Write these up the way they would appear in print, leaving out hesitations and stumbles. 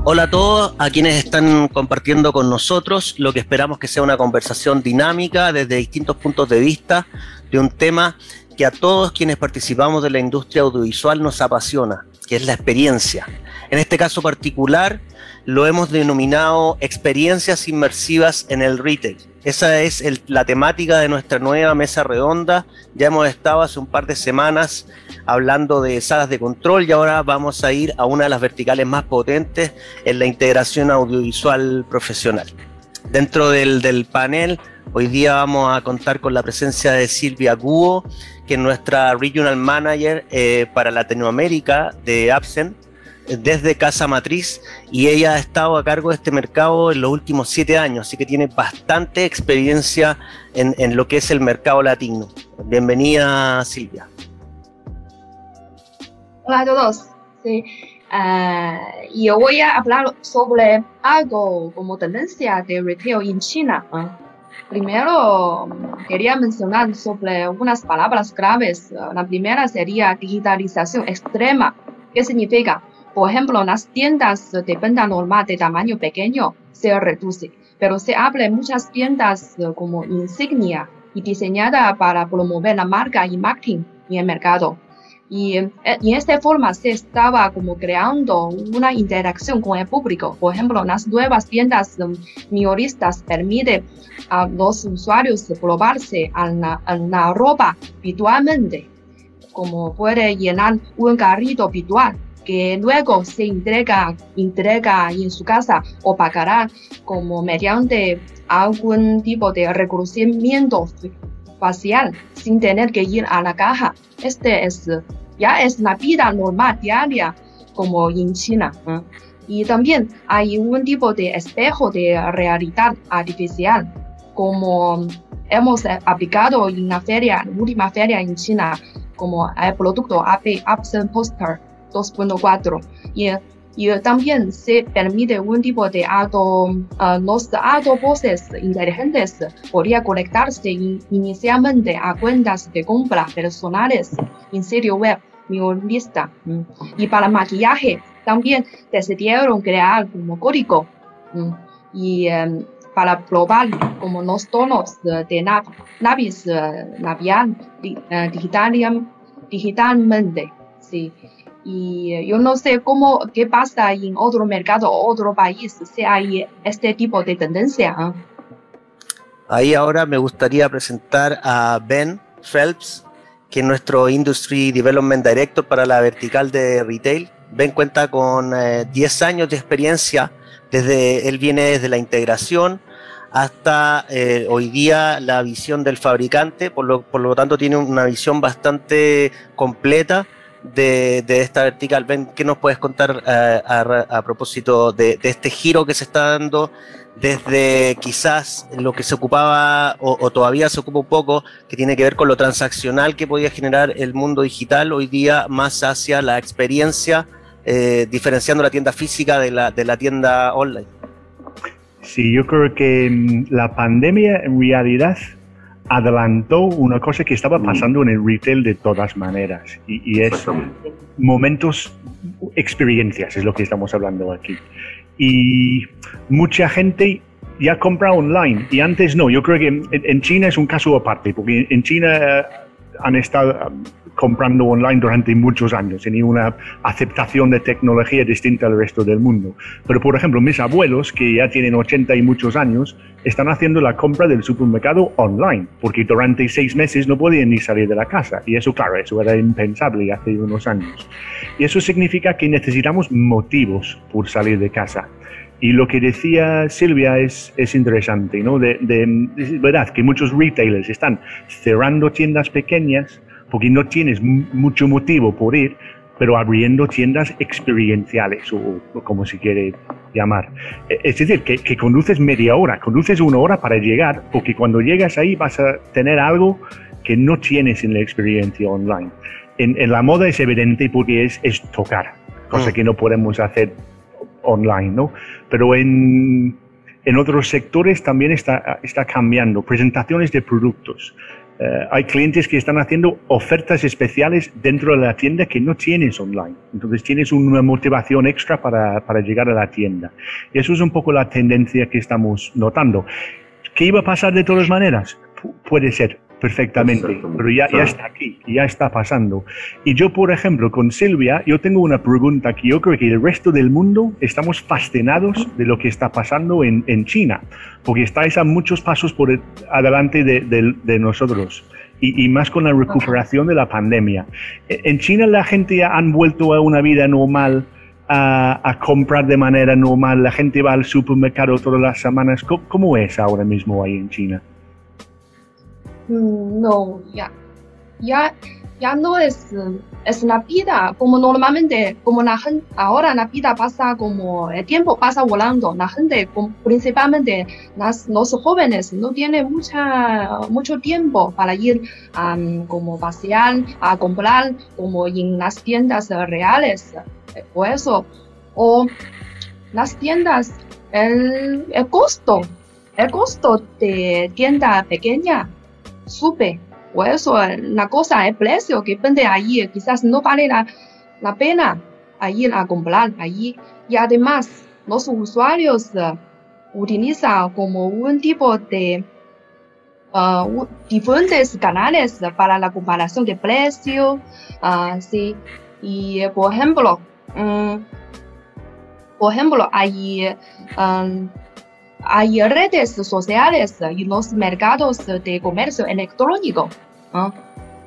Hola a todos, a quienes están compartiendo con nosotros lo que esperamos que sea una conversación dinámica desde distintos puntos de vista de un tema que a todos quienes participamos de la industria audiovisual nos apasiona, que es la experiencia. En este caso particular lo hemos denominado experiencias inmersivas en el retail. Esa es la temática de nuestra nueva mesa redonda. Ya hemos estado hace un par de semanas hablando de salas de control y ahora vamos a ir a una de las verticales más potentes en la integración audiovisual profesional. Dentro del panel, hoy día vamos a contar con la presencia de Silvia Cubo, que es nuestra Regional Manager para Latinoamérica de Absent, desde Casa Matriz, y ella ha estado a cargo de este mercado en los últimos 7 años, así que tiene bastante experiencia en lo que es el mercado latino. Bienvenida, Silvia. Hola a todos. Sí. Yo voy a hablar sobre algo como tendencia de retail en China. Primero, quería mencionar sobre unas palabras claves. La primera sería digitalización extrema. ¿Qué significa? Por ejemplo, las tiendas de venta normal de tamaño pequeño se reducen, pero se abren muchas tiendas como insignia y diseñadas para promover la marca y marketing en el mercado. Y en esta forma se estaba como creando una interacción con el público. Por ejemplo, las nuevas tiendas minoristas permiten a los usuarios probarse en la ropa virtualmente, como puede llenar un carrito virtual que luego se entrega en su casa o pagará como mediante algún tipo de reconocimiento facial sin tener que ir a la caja. Ya es la vida normal diaria como en China. Y también hay un tipo de espejo de realidad artificial como hemos aplicado en la última feria en China, como el producto AP Absent Poster 2.4 y también se permite un tipo de los altavoces inteligentes podría conectarse inicialmente a cuentas de compra personales en sitio web minorista. Y para maquillaje también decidieron crear como código y para probar como los tonos de lápiz labial digitalmente. Sí. Y yo no sé qué pasa en otro mercado o otro país si hay este tipo de tendencia. Ahí ahora me gustaría presentar a Ben Phelps, que es nuestro Industry Development Director para la vertical de retail. Ben cuenta con 10 años de experiencia, él viene desde la integración hasta hoy día la visión del fabricante, por lo tanto tiene una visión bastante completa de esta vertical. Ben, ¿qué nos puedes contar a propósito de este giro que se está dando desde quizás lo que se ocupaba o todavía se ocupa un poco, que tiene que ver con lo transaccional que podía generar el mundo digital, hoy día más hacia la experiencia, diferenciando la tienda física de la tienda online? Sí, yo creo que la pandemia en realidad adelantó una cosa que estaba pasando en el retail de todas maneras y es momentos, experiencias, es lo que estamos hablando aquí. Y mucha gente ya compra online y antes no. Yo creo que en China es un caso aparte, porque en China han estado comprando online durante muchos años, tenía una aceptación de tecnología distinta al resto del mundo. Pero, por ejemplo, mis abuelos, que ya tienen 80 y muchos años, están haciendo la compra del supermercado online, porque durante 6 meses no podían ni salir de la casa. Y eso, claro, eso era impensable hace unos años. Y eso significa que necesitamos motivos por salir de casa. Y lo que decía Silvia es interesante, ¿no? Es verdad que muchos retailers están cerrando tiendas pequeñas porque no tienes mucho motivo por ir, pero abriendo tiendas experienciales o como se quiere llamar. Es decir, que conduces media hora, conduces 1 hora para llegar, porque cuando llegas ahí vas a tener algo que no tienes en la experiencia online. En la moda es evidente porque es tocar, cosa que no podemos hacer online, ¿no? Pero en otros sectores también está cambiando. Presentaciones de productos. Hay clientes que están haciendo ofertas especiales dentro de la tienda que no tienes online. Entonces tienes una motivación extra para llegar a la tienda. Y eso es un poco la tendencia que estamos notando. ¿Qué iba a pasar de todas maneras? Puede ser, perfectamente, pero ya está aquí, ya está pasando. Y yo, por ejemplo, con Silvia, yo tengo una pregunta que yo creo que el resto del mundo estamos fascinados de lo que está pasando en China, porque estáis a muchos pasos por adelante de nosotros. Y más con la recuperación de la pandemia. En China la gente ya han vuelto a una vida normal, a comprar de manera normal, la gente va al supermercado todas las semanas. ¿Cómo es ahora mismo ahí en China? No, ya no es la vida como normalmente, como la gente, ahora la vida pasa como el tiempo pasa volando, la gente, principalmente los jóvenes, no tienen mucho tiempo para ir como pasear, a comprar como en las tiendas reales, por eso, o las tiendas, el costo de tienda pequeña sube. Por eso la cosa, el precio que vende allí quizás no vale la pena ir a comprar allí. Y además los usuarios utilizan como un tipo de diferentes canales para la comparación de precio. Sí. Y por ejemplo hay redes sociales y los mercados de comercio electrónico.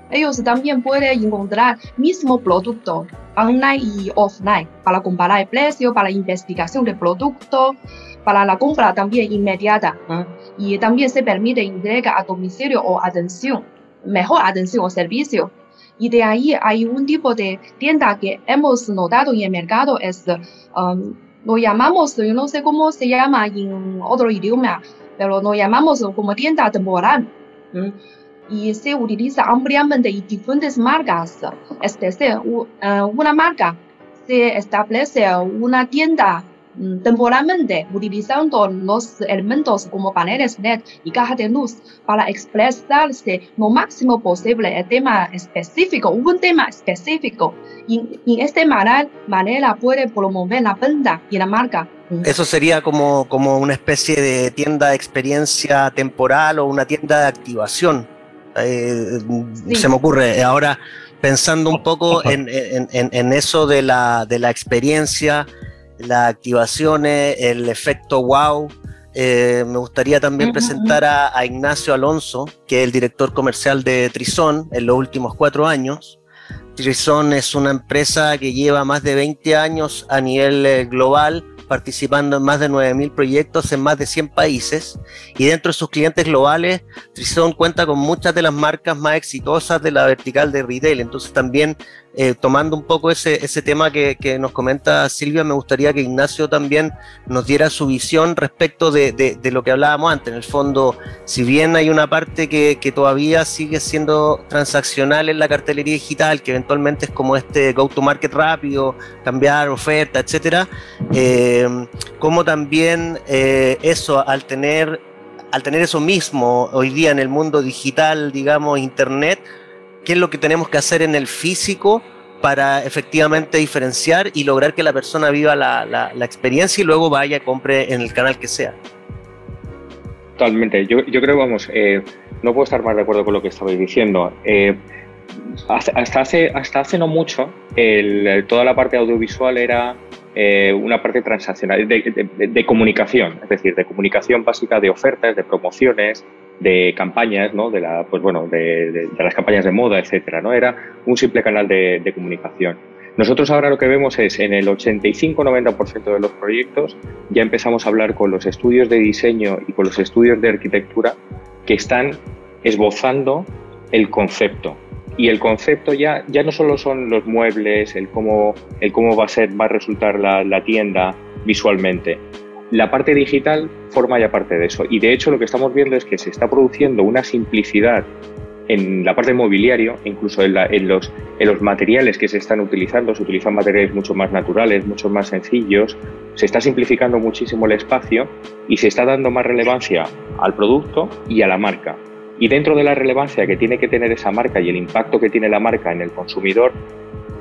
Ellos también pueden encontrar mismo producto online y offline para comparar el precio, para investigación del producto, para la compra también inmediata. Y también se permite entrega a domicilio o mejor atención o servicio. Y de ahí hay un tipo de tienda que hemos notado en el mercado, lo llamamos, yo no sé cómo se llama en otro idioma, pero lo llamamos como tienda temporal. Y se utiliza ampliamente en diferentes marcas. Es decir, una marca se establece una tienda temporalmente utilizando los elementos como paneles LED y caja de luz para expresarse lo máximo posible un tema específico. Y en esta manera puede promover la venta y la marca. Eso sería como una especie de tienda de experiencia temporal o una tienda de activación. Sí. Se me ocurre ahora, pensando un poco en eso de la experiencia, las activaciones, el efecto wow. Me gustaría también presentar a Ignacio Alonso, que es el director comercial de Trizon en los últimos 4 años. Trizon es una empresa que lleva más de 20 años a nivel global, participando en más de 9.000 proyectos en más de 100 países, y dentro de sus clientes globales, Trizon cuenta con muchas de las marcas más exitosas de la vertical de retail. Entonces también, tomando un poco ese tema que nos comenta Silvia, me gustaría que Ignacio también nos diera su visión respecto de lo que hablábamos antes. En el fondo, si bien hay una parte que todavía sigue siendo transaccional en la cartelería digital, que eventualmente es como este go-to-market rápido, cambiar oferta, etcétera, como también eso, al tener eso mismo hoy día en el mundo digital, digamos, internet, ¿qué es lo que tenemos que hacer en el físico para efectivamente diferenciar y lograr que la persona viva la experiencia y luego vaya y compre en el canal que sea? Totalmente. Yo creo, vamos, no puedo estar más de acuerdo con lo que estabais diciendo. Hasta hace no mucho, toda la parte audiovisual era una parte transaccional de comunicación, es decir, de comunicación básica de ofertas, de promociones, de campañas, ¿no? de las campañas de moda, etcétera, ¿no? Era un simple canal de comunicación. Nosotros ahora lo que vemos es, en el 85-90% de los proyectos, ya empezamos a hablar con los estudios de diseño y con los estudios de arquitectura que están esbozando el concepto. Y el concepto ya no solo son los muebles, el cómo va a resultar la tienda visualmente. La parte digital forma ya parte de eso. Y de hecho lo que estamos viendo es que se está produciendo una simplicidad en la parte de mobiliario, incluso en los materiales que se están utilizando. Se utilizan materiales mucho más naturales, mucho más sencillos. Se está simplificando muchísimo el espacio y se está dando más relevancia al producto y a la marca. Y dentro de la relevancia que tiene que tener esa marca y el impacto que tiene la marca en el consumidor,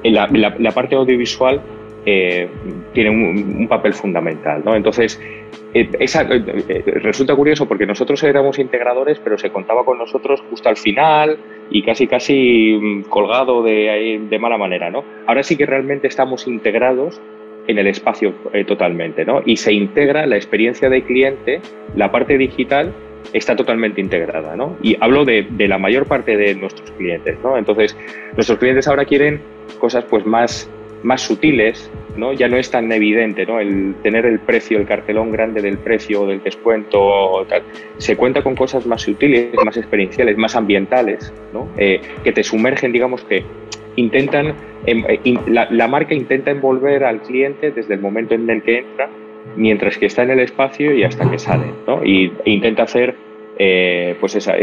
la parte audiovisual tiene un papel fundamental, ¿no? Entonces, resulta curioso porque nosotros éramos integradores, pero se contaba con nosotros justo al final y casi colgado de mala manera, ¿no? Ahora sí que realmente estamos integrados en el espacio totalmente, ¿no? Y se integra la experiencia de cliente, la parte digital está totalmente integrada, ¿no? Y hablo de la mayor parte de nuestros clientes, ¿no? Entonces, nuestros clientes ahora quieren cosas pues más sutiles, ¿no? Ya no es tan evidente, ¿no? El tener el precio, el cartelón grande del precio, del descuento, tal. Se cuenta con cosas más sutiles, más experienciales, más ambientales, ¿no? Que te sumergen, digamos que intentan, la marca intenta envolver al cliente desde el momento en el que entra, mientras que está en el espacio y hasta que sale, ¿no? E intenta hacer pues esa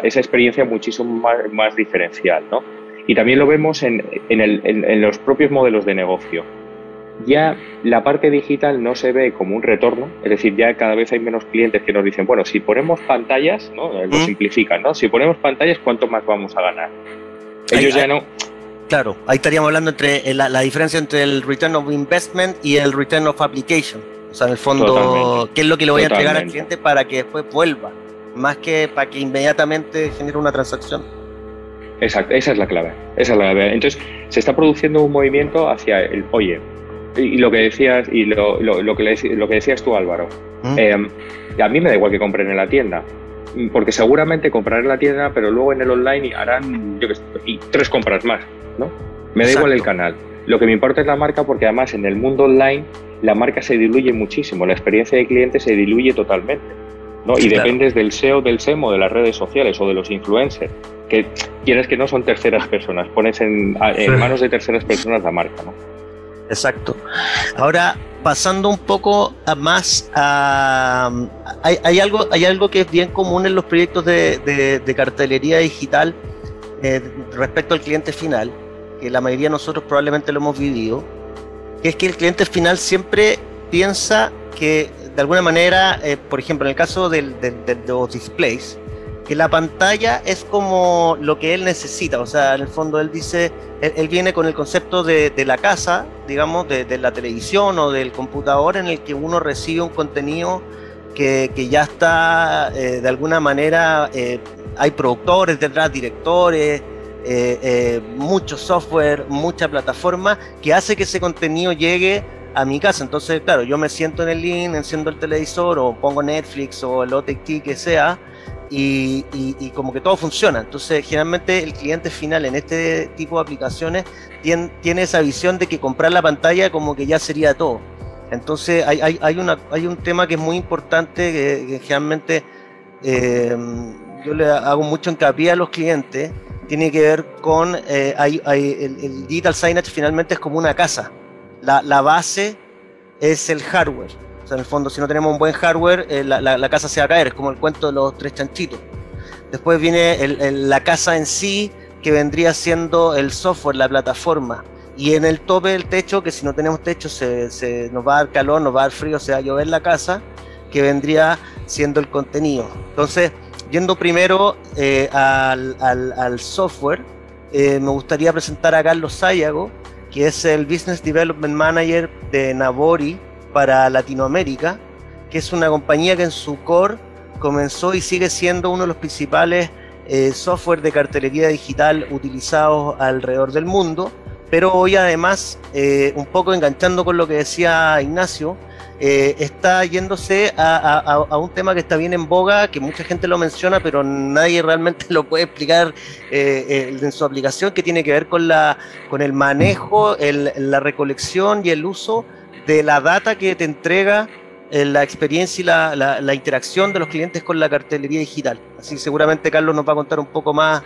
experiencia muchísimo más diferencial, ¿no? Y también lo vemos en los propios modelos de negocio. Ya la parte digital no se ve como un retorno, es decir, ya cada vez hay menos clientes que nos dicen, bueno, si ponemos pantallas, ¿no? Lo simplifican, ¿no? Si ponemos pantallas, ¿cuánto más vamos a ganar? Ellos ya no... Claro, ahí estaríamos hablando entre la diferencia entre el return of investment y el return of application. O sea, en el fondo, totalmente, ¿qué es lo que le voy a entregar al cliente para que después vuelva? Más que para que inmediatamente genere una transacción. Exacto, esa es la clave. Entonces, se está produciendo un movimiento hacia el, oye, y lo que decías, y lo que decías tú, Álvaro, a mí me da igual que compren en la tienda, porque seguramente comprarán en la tienda, pero luego en el online harán, yo qué sé, y 3 compras más, ¿no? Me da igual el canal. Lo que me importa es la marca, porque además en el mundo online la marca se diluye muchísimo, la experiencia de cliente se diluye totalmente, ¿no? Y dependes del SEO, del SEM o de las redes sociales o de los influencers, que quieres que no son terceras personas, pones en manos de terceras personas la marca, ¿no? Exacto. Ahora, pasando un poco hay algo que es bien común en los proyectos de cartelería digital respecto al cliente final, que la mayoría de nosotros probablemente lo hemos vivido, que es que el cliente final siempre piensa que de alguna manera, por ejemplo, en el caso de los displays, que la pantalla es como lo que él necesita. O sea, en el fondo él dice, él viene con el concepto de la casa, digamos, de la televisión o del computador, en el que uno recibe un contenido que ya está de alguna manera, hay productores detrás, directores, mucho software, mucha plataforma que hace que ese contenido llegue a mi casa. Entonces, claro, yo me siento en el living, enciendo el televisor o pongo Netflix o el OTT que sea, y como que todo funciona. Entonces, generalmente el cliente final en este tipo de aplicaciones tiene esa visión de que comprar la pantalla como que ya sería todo. Entonces, hay un tema que es muy importante, que generalmente yo le hago mucho hincapié a los clientes. Tiene que ver con el digital signage. Finalmente es como una casa. La base es el hardware. O sea, en el fondo, si no tenemos un buen hardware, la casa se va a caer. Es como el cuento de los 3 chanchitos. Después viene la casa en sí, que vendría siendo el software, la plataforma. Y en el tope del techo, que si no tenemos techo nos va a dar calor, nos va a dar frío, se va a llover la casa, que vendría siendo el contenido. Entonces, yendo primero al software, me gustaría presentar a Carlos Sayago, que es el Business Development Manager de Nabori para Latinoamérica, que es una compañía que en su core comenzó y sigue siendo uno de los principales software de cartelería digital utilizados alrededor del mundo, pero hoy además, un poco enganchando con lo que decía Ignacio, está yéndose a un tema que está bien en boga, que mucha gente lo menciona, pero nadie realmente lo puede explicar en su aplicación, que tiene que ver con el manejo, la recolección y el uso de la data que te entrega la experiencia y la interacción de los clientes con la cartelería digital. Así que seguramente Carlos nos va a contar un poco más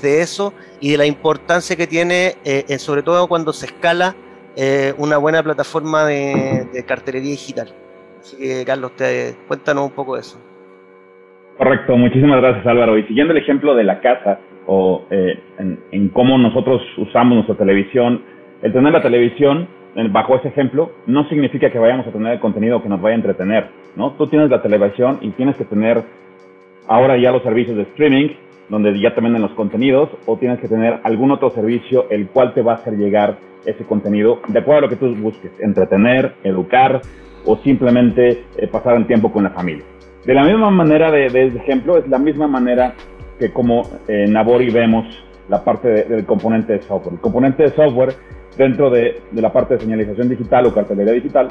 de eso y de la importancia que tiene, sobre todo cuando se escala una buena plataforma de cartelería digital. Así que Carlos, cuéntanos un poco de eso. Correcto, muchísimas gracias, Álvaro. Y siguiendo el ejemplo de la casa, o en cómo nosotros usamos nuestra televisión, el tener la televisión bajo ese ejemplo no significa que vayamos a tener el contenido que nos vaya a entretener, ¿no? Tú tienes la televisión y tienes que tener ahora ya los servicios de streaming, donde ya te venden los contenidos, o tienes que tener algún otro servicio el cual te va a hacer llegar ese contenido de acuerdo a lo que tú busques, entretener, educar o simplemente pasar el tiempo con la familia. De la misma manera de este ejemplo, es la misma manera que como en Nabori vemos la parte del componente de software. El componente de software dentro de la parte de señalización digital o cartelería digital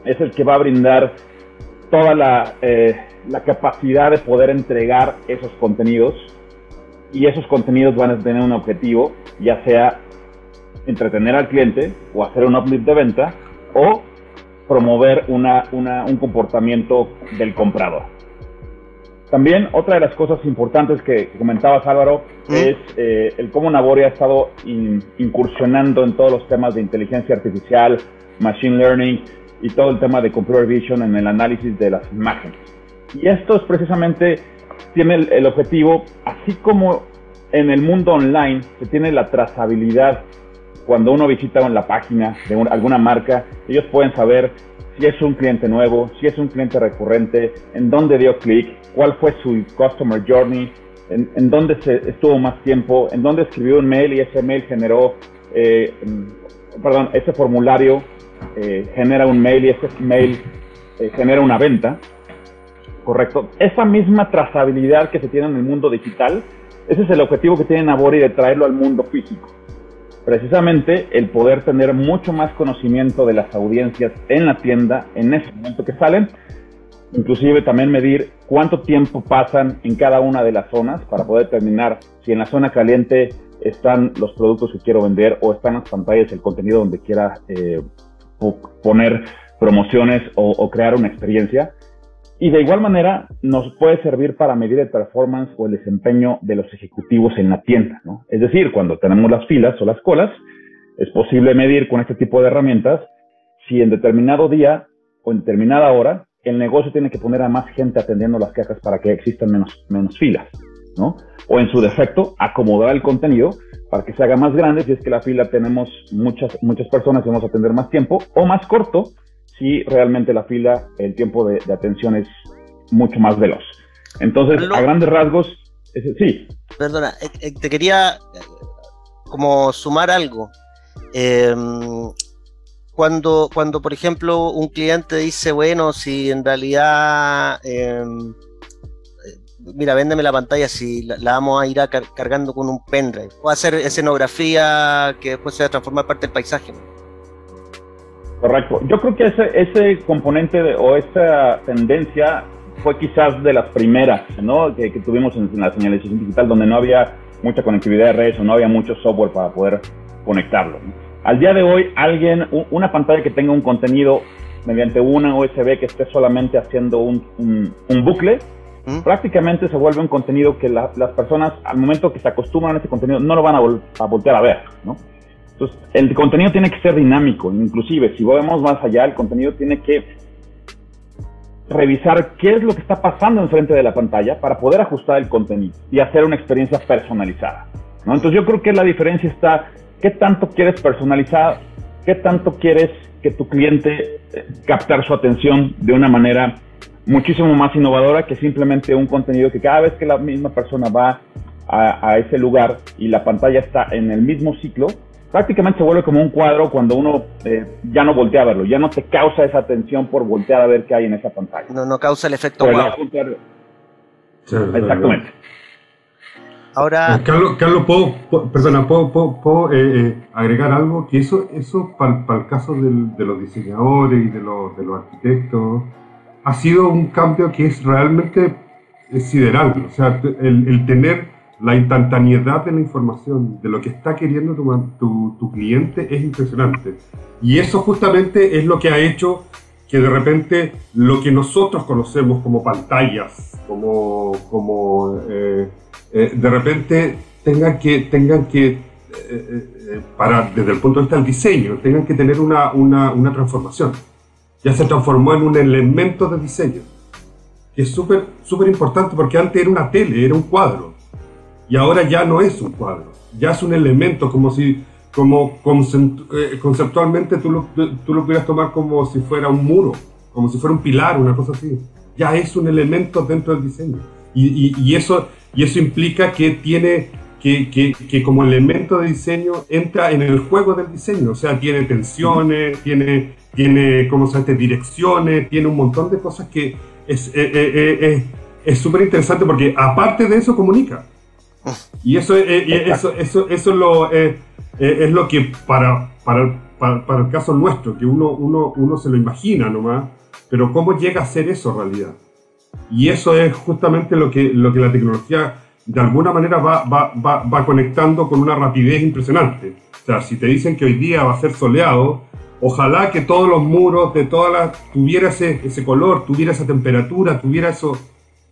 es el que va a brindar toda la capacidad de poder entregar esos contenidos, y esos contenidos van a tener un objetivo, ya sea entretener al cliente o hacer un uplift de venta o promover un comportamiento del comprador. También otra de las cosas importantes que comentabas, Álvaro, es el cómo Nabori ha estado incursionando en todos los temas de inteligencia artificial, machine learning y todo el tema de computer vision en el análisis de las imágenes. Y esto es precisamente, tiene el objetivo, así como en el mundo online se tiene la trazabilidad. Cuando uno visita la página de alguna marca, ellos pueden saber si es un cliente nuevo, si es un cliente recurrente, en dónde dio clic, cuál fue su customer journey, en dónde estuvo más tiempo, en dónde escribió un mail y ese mail generó, ese formulario genera un mail y ese mail genera una venta, ¿correcto? Esa misma trazabilidad que se tiene en el mundo digital, ese es el objetivo que tiene Nabori de traerlo al mundo físico. Precisamente el poder tener mucho más conocimiento de las audiencias en la tienda, en ese momento que salen, inclusive también medir cuánto tiempo pasan en cada una de las zonas para poder determinar si en la zona caliente están los productos que quiero vender o están las pantallas, el contenido donde quiera poner promociones o crear una experiencia. Y de igual manera nos puede servir para medir el performance o el desempeño de los ejecutivos en la tienda, ¿no? Es decir, cuando tenemos las filas o las colas, es posible medir con este tipo de herramientas si en determinado día o en determinada hora el negocio tiene que poner a más gente atendiendo las cajas para que existan menos filas, ¿no? O en su defecto, acomodar el contenido para que se haga más grande si es que la fila tenemos muchas personas y vamos a atender más tiempo, o más corto si realmente la fila, el tiempo de atención es mucho más veloz. Entonces, a grandes rasgos, sí. Perdona, te quería como sumar algo. Cuando, por ejemplo, un cliente dice, bueno, si en realidad, mira, véndeme la pantalla, si la vamos a ir cargando con un pendrive, o hacer escenografía que después se va a transformar parte del paisaje. Correcto. Yo creo que ese componente o esa tendencia fue quizás de las primeras, ¿no? que tuvimos en la señalización digital, donde no había mucha conectividad de redes o no había mucho software para poder conectarlo, ¿no? Al día de hoy, una pantalla que tenga un contenido mediante una USB que esté solamente haciendo un bucle, prácticamente se vuelve un contenido que las personas, al momento que se acostumbran a ese contenido, no lo van a voltear a ver, ¿no? Entonces, el contenido tiene que ser dinámico, inclusive, si vamos más allá, el contenido tiene que revisar qué es lo que está pasando enfrente de la pantalla para poder ajustar el contenido y hacer una experiencia personalizada, ¿no? Entonces, yo creo que la diferencia está, ¿qué tanto quieres personalizar? ¿Qué tanto quieres que tu cliente captar su atención de una manera muchísimo más innovadora que simplemente un contenido que cada vez que la misma persona va a ese lugar y la pantalla está en el mismo ciclo, prácticamente se vuelve como un cuadro cuando uno ya no voltea a verlo, ya no te causa esa atención por voltear a ver qué hay en esa pantalla. No causa el efecto wow. Sí, exactamente. Ahora, Carlos, ¿puedo agregar algo? Que eso para el caso de los diseñadores y de los arquitectos ha sido un cambio que es realmente sideral. O sea, el tener la instantaneidad de la información, de lo que está queriendo tu cliente, es impresionante. Y eso justamente es lo que ha hecho que de repente lo que nosotros conocemos como pantallas, de repente tengan que desde el punto de vista del diseño, tengan que tener una transformación. Ya se transformó en un elemento de diseño, que es súper importante, porque antes era una tele, era un cuadro. Y ahora ya no es un cuadro, ya es un elemento, conceptualmente tú lo pudieras tomar como si fuera un muro, como si fuera un pilar, una cosa así. Ya es un elemento dentro del diseño. y eso implica que tiene que como elemento de diseño entra en el juego del diseño, o sea, tiene tensiones, tiene ¿cómo se llama? Direcciones, tiene un montón de cosas que es súper interesante porque aparte de eso comunica. Y eso es lo que para el caso nuestro, que uno se lo imagina nomás, pero cómo llega a ser eso realidad. Y eso es justamente lo que la tecnología de alguna manera va conectando con una rapidez impresionante. O sea, si te dicen que hoy día va a ser soleado, ojalá que todos los muros de tuviera ese color, tuviera esa temperatura, tuviera eso.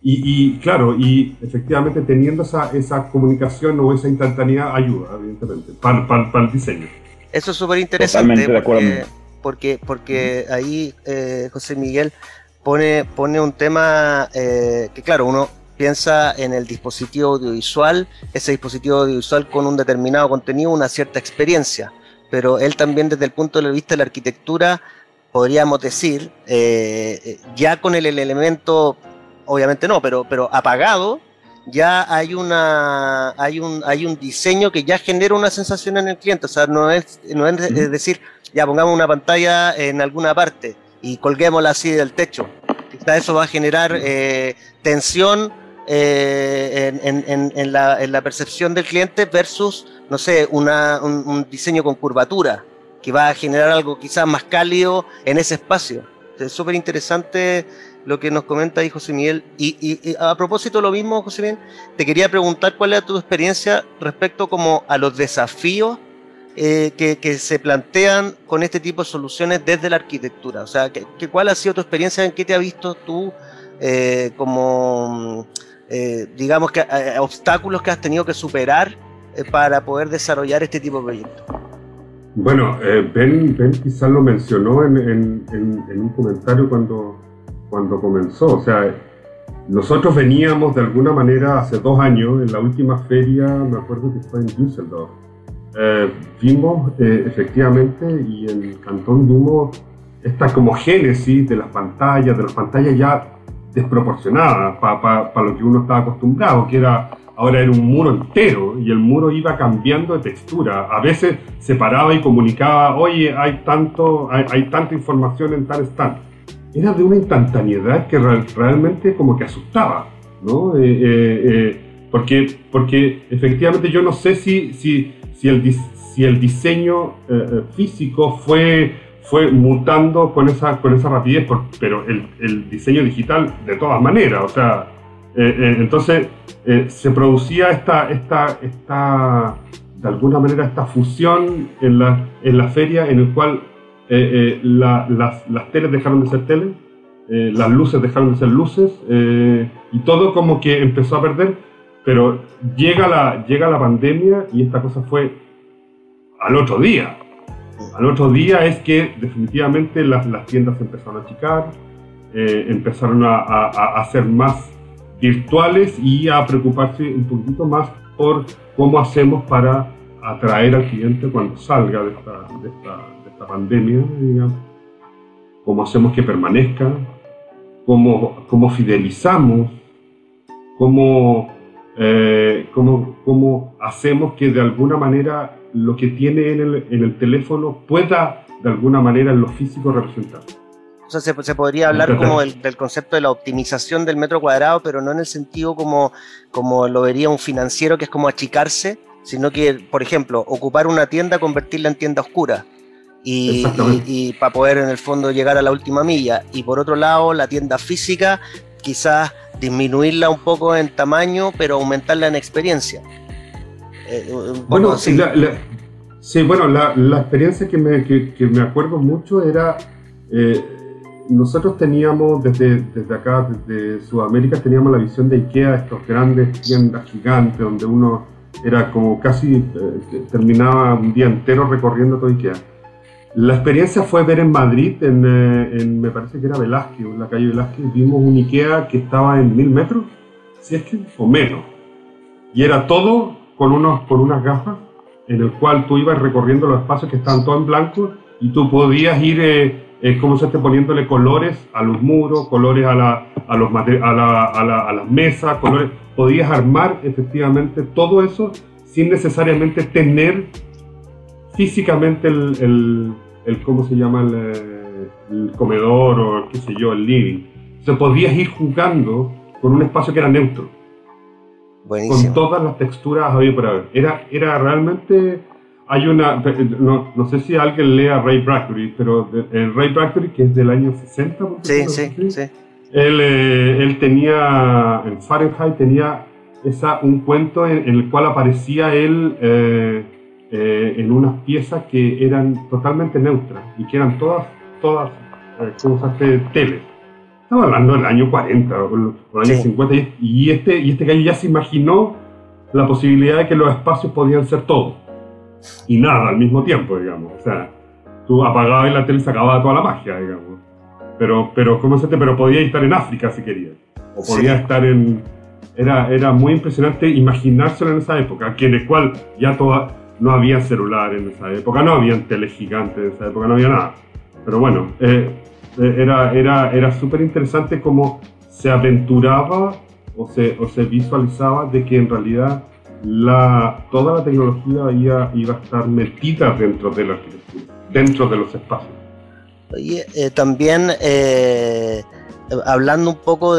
Y claro, y efectivamente teniendo esa comunicación o esa instantaneidad ayuda, evidentemente, para el diseño. Eso es súper interesante. Totalmente de acuerdo. Porque ahí José Miguel pone un tema que claro, uno piensa en el dispositivo audiovisual, ese dispositivo audiovisual con un determinado contenido, una cierta experiencia, pero él también desde el punto de vista de la arquitectura, podríamos decir, ya con el elemento, obviamente no, pero apagado, ya hay un diseño que ya genera una sensación en el cliente. O sea, no es decir, ya pongamos una pantalla en alguna parte y colguémosla así del techo. Quizá eso va a generar tensión en la percepción del cliente versus, no sé, un diseño con curvatura que va a generar algo quizás más cálido en ese espacio. Es súper interesante lo que nos comenta ahí José Miguel. Y a propósito de lo mismo, José Miguel, te quería preguntar cuál era tu experiencia respecto como a los desafíos que se plantean con este tipo de soluciones desde la arquitectura. O sea, ¿cuál ha sido tu experiencia? ¿En qué te has visto tú digamos que obstáculos que has tenido que superar para poder desarrollar este tipo de proyectos? Bueno, Ben quizás lo mencionó en un comentario cuando comenzó. O sea, nosotros veníamos de alguna manera hace 2 años, en la última feria, me acuerdo que fue en Düsseldorf, vimos efectivamente, y en el Cantón vimos esta como génesis de las pantallas ya desproporcionadas para lo que uno estaba acostumbrado, que ahora era un muro entero y el muro iba cambiando de textura. A veces se paraba y comunicaba, oye, hay tanta información en tal stand. Era de una instantaneidad que realmente como que asustaba, ¿no? Porque efectivamente yo no sé si el diseño físico fue mutando con esa rapidez, pero el diseño digital de todas maneras, o sea, entonces se producía esta de alguna manera esta fusión en la feria, en el cual las teles dejaron de ser teles, las luces dejaron de ser luces, y todo como que empezó a perder, pero llega la pandemia y esta cosa fue al otro día. Al otro día es que definitivamente las tiendas se empezaron a achicar, empezaron a ser más virtuales y a preocuparse un poquito más por cómo hacemos para atraer al cliente cuando salga de esta pandemia, digamos, cómo hacemos que permanezca, cómo fidelizamos, cómo hacemos que de alguna manera lo que tiene en el teléfono pueda de alguna manera en lo físico representar. O sea, se podría hablar como del concepto de la optimización del metro cuadrado, pero no en el sentido como lo vería un financiero, que es como achicarse, sino que, por ejemplo, ocupar una tienda, convertirla en tienda oscura, y para poder en el fondo llegar a la última milla. Y por otro lado, la tienda física, quizás disminuirla un poco en tamaño, pero aumentarla en experiencia. Bueno, sí, la experiencia que me acuerdo mucho era, nosotros teníamos desde acá, desde Sudamérica, teníamos la visión de IKEA, estas grandes tiendas gigantes, donde uno era como casi, terminaba un día entero recorriendo todo IKEA. La experiencia fue ver en Madrid, me parece que era Velázquez, en la calle Velázquez, vimos un IKEA que estaba en 1000 metros, si es que, o menos, y era todo con unas gafas, en el cual tú ibas recorriendo los espacios que estaban todos en blanco y tú podías ir cómo se esté poniéndole colores a los muros, colores a las mesas, colores. Podías armar efectivamente todo eso sin necesariamente tener físicamente el ¿cómo se llama? El comedor o qué sé yo, el living. O sea, podías ir jugando con un espacio que era neutro. Buenísimo. Con todas las texturas había por haber. Era realmente... Hay no sé si alguien lea Ray Bradbury, pero el Ray Bradbury, que es del año 60, Sí. Él tenía, en Fahrenheit tenía un cuento en el cual aparecía él en unas piezas que eran totalmente neutras y que eran todas cosas de tele. Estaba hablando del año 40 o el año 50 y este gallo ya se imaginó la posibilidad de que los espacios podían ser todo y nada al mismo tiempo, digamos. O sea, tú apagabas la tele y se acababa toda la magia, digamos. Pero podías estar en África si querías. O podías estar en... Era muy impresionante imaginárselo en esa época, que en el cual ya no había celular en esa época, no había tele gigante en esa época, no había nada. Pero bueno, era súper interesante cómo se aventuraba o se visualizaba de que en realidad toda la tecnología iba a estar metida dentro de la arquitectura, dentro de los espacios. Oye, también hablando un poco